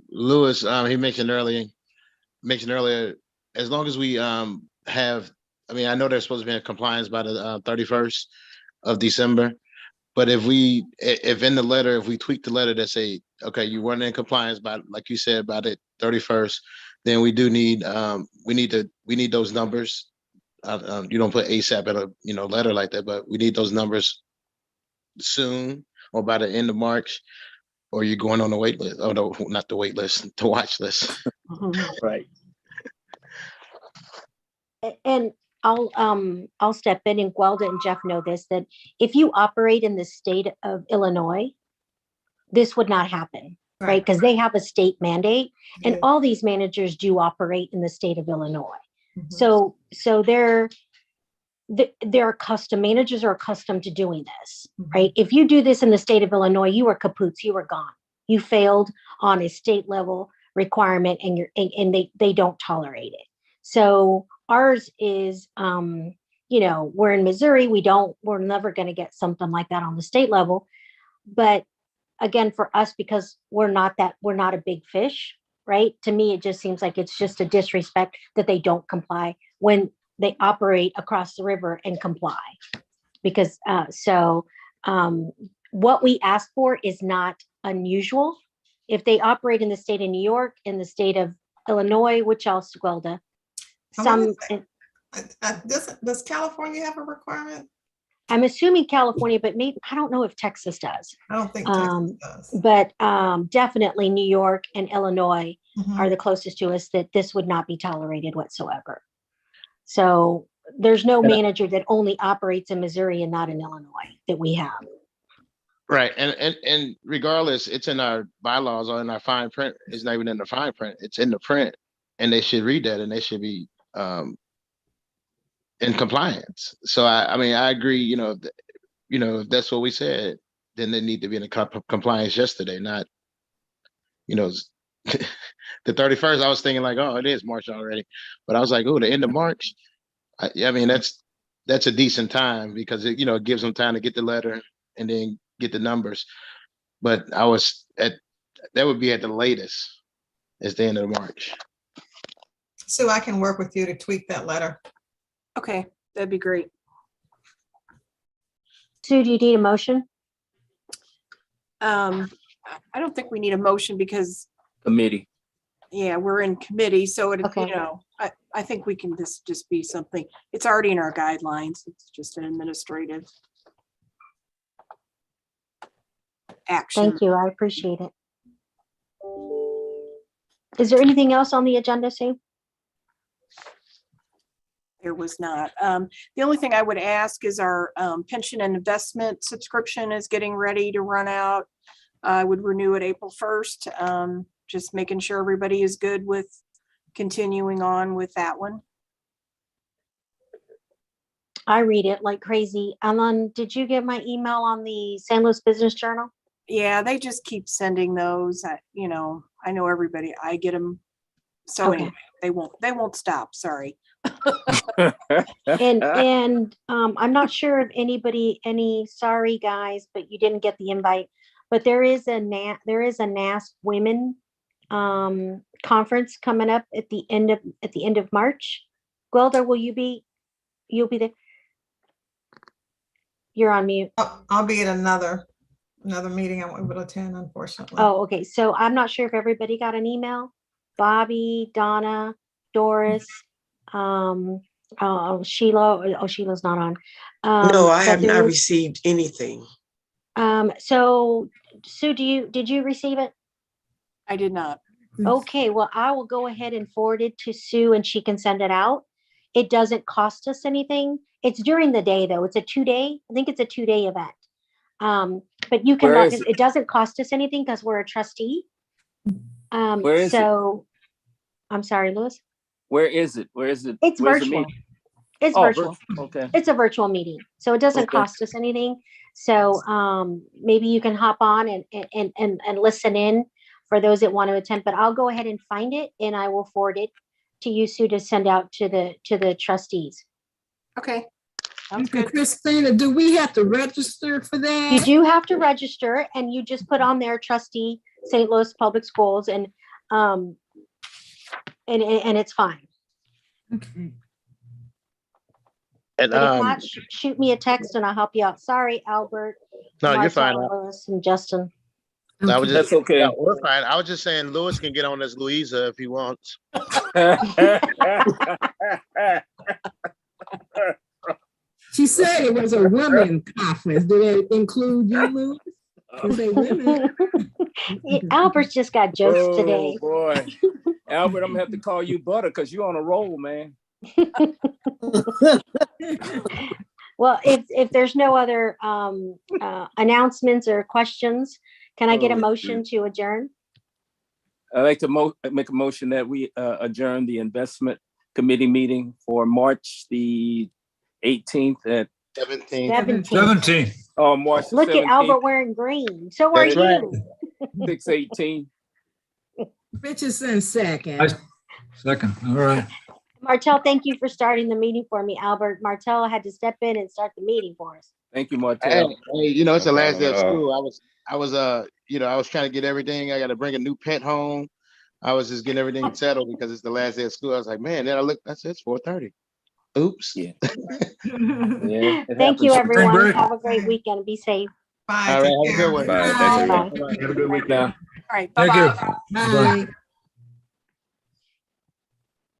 Lewis, he mentioned earlier, as long as we have, I know they're supposed to be in compliance by the 31st of December, but if in the letter, if we tweak the letter that say, okay, you weren't in compliance by, like you said, by the 31st, then we do need, we need those numbers. You don't put ASAP in a letter like that, but we need those numbers soon or by the end of March, or you're going on the wait list. Oh no, not the wait list, the watch list. Right. And I'll step in, and Gwelda and Jeff know this, that if you operate in the state of Illinois, this would not happen, right? Because they have a state mandate, and all these managers do operate in the state of Illinois. So they're accustomed, managers are accustomed to doing this, right? If you do this in the state of Illinois, you are kaput, you are gone, you failed on a state level requirement and they don't tolerate it. So ours is, we're in Missouri, we're never going to get something like that on the state level. But again, for us, because we're not a big fish, right? To me, it just seems like it's just a disrespect that they don't comply when they operate across the river and comply. Because what we ask for is not unusual. If they operate in the state of New York, in the state of Illinois, which else, Gwilda? Does California have a requirement? I'm assuming California, but maybe, I don't know if Texas does. I don't think Texas does. But definitely New York and Illinois Mhm. are the closest to us that this would not be tolerated whatsoever. So there's no manager that only operates in Missouri and not in Illinois that we have. Right, and regardless, it's in our bylaws or in our fine print. It's not even in the fine print. It's in the print, and they should read that, and they should be in compliance. So I mean, I agree. If that's what we said, then they need to be in compliance yesterday, not, the 31st. I was thinking like, oh, it is March already, but I was like, oh, the end of March. I mean, that's a decent time because it gives them time to get the letter and then get the numbers. But that would be at the latest. It's the end of March. So I can work with you to tweak that letter. Okay, that'd be great. Sue, do you need a motion? I don't think we need a motion because, Committee. yeah, we're in committee, so Okay. I think we can just be something, it's already in our guidelines. It's just an administrative action. Thank you. I appreciate it. Is there anything else on the agenda, Sue? There was not. The only thing I would ask is our pension and investment subscription is getting ready to run out. I would renew it April 1st. Just making sure everybody is good with continuing on with that one. I read it like crazy. Alan, did you get my email on the San Luis Business Journal? Yeah, they just keep sending those. I know everybody, I get them. So Okay. anyway, they won't stop. Sorry. And I'm not sure if sorry guys, but you didn't get the invite. But there is a NASP Women conference coming up at the end of March. Gwilda, you'll be there? You're on mute. I'll be at another meeting I won't be able to attend, unfortunately. Oh, okay. So I'm not sure if everybody got an email. Bobby, Donna, Doris, Sheila. Oh, Sheila's not on. No, I have not received anything. So Sue, did you receive it? I did not. Okay, well, I will go ahead and forward it to Sue and she can send it out. It doesn't cost us anything. It's during the day though. It's a 2-day, I think it's a 2-day event. But you can, Where is it doesn't cost us anything because we're a trustee. Where is so I'm sorry, Louis. Where is it? Where is it? It's Where's the virtual. meeting? It's Oh, virtual. Okay. It's a virtual meeting, so it doesn't Okay. cost us anything. So maybe you can hop on and listen in for those that want to attend. But I'll go ahead and find it and I will forward it to you, Sue, to send out to the trustees. Okay. Sounds Okay, good. Christina, do we have to register for You that? do have to register, and you just put on there trustee St. Louis Public Schools, and it's fine. Okay. And But if not, shoot me a text and I'll help you out. Sorry, Albert. no, you're Marcel, fine. Louis, and Justin. I was just, That's okay. yeah, we're fine. I was just saying Lewis can get on as Louisa if he wants. She said it was a women conference. Did it include you, Louis? You say women. Albert's just got jokes Oh, today. boy. Albert, I'm gonna have to call you Butter because you're on a roll, man. Well, if there's no other announcements or questions, can I get a motion to adjourn? I'd like to make a motion that we adjourn the investment committee meeting for March the 18th at 17. 17. 17. March the Look at 17th. Albert wearing green. So are That's right. you. 6:18. Richardson second. I- Second, all right. Martell, thank you for starting the meeting for me, Albert. Martell had to step in and start the meeting for us. Thank you, Hey, Martell. hey, you know, it's the No last day of problem at all. school. I was trying to get everything. I got to bring a new pet home. I was just getting everything settled because it's the last day of school. I was like, man, then I looked, that's it, it's 4:30. Oops. Yeah. Yeah, it Thank you, happens. everyone. break. Have a great weekend. Be safe. Bye. All right, take have a care. good one. Bye. Thanks, Bye. everyone. Bye. Have a good weekend. Now. All right, Thank bye-bye. you. Bye.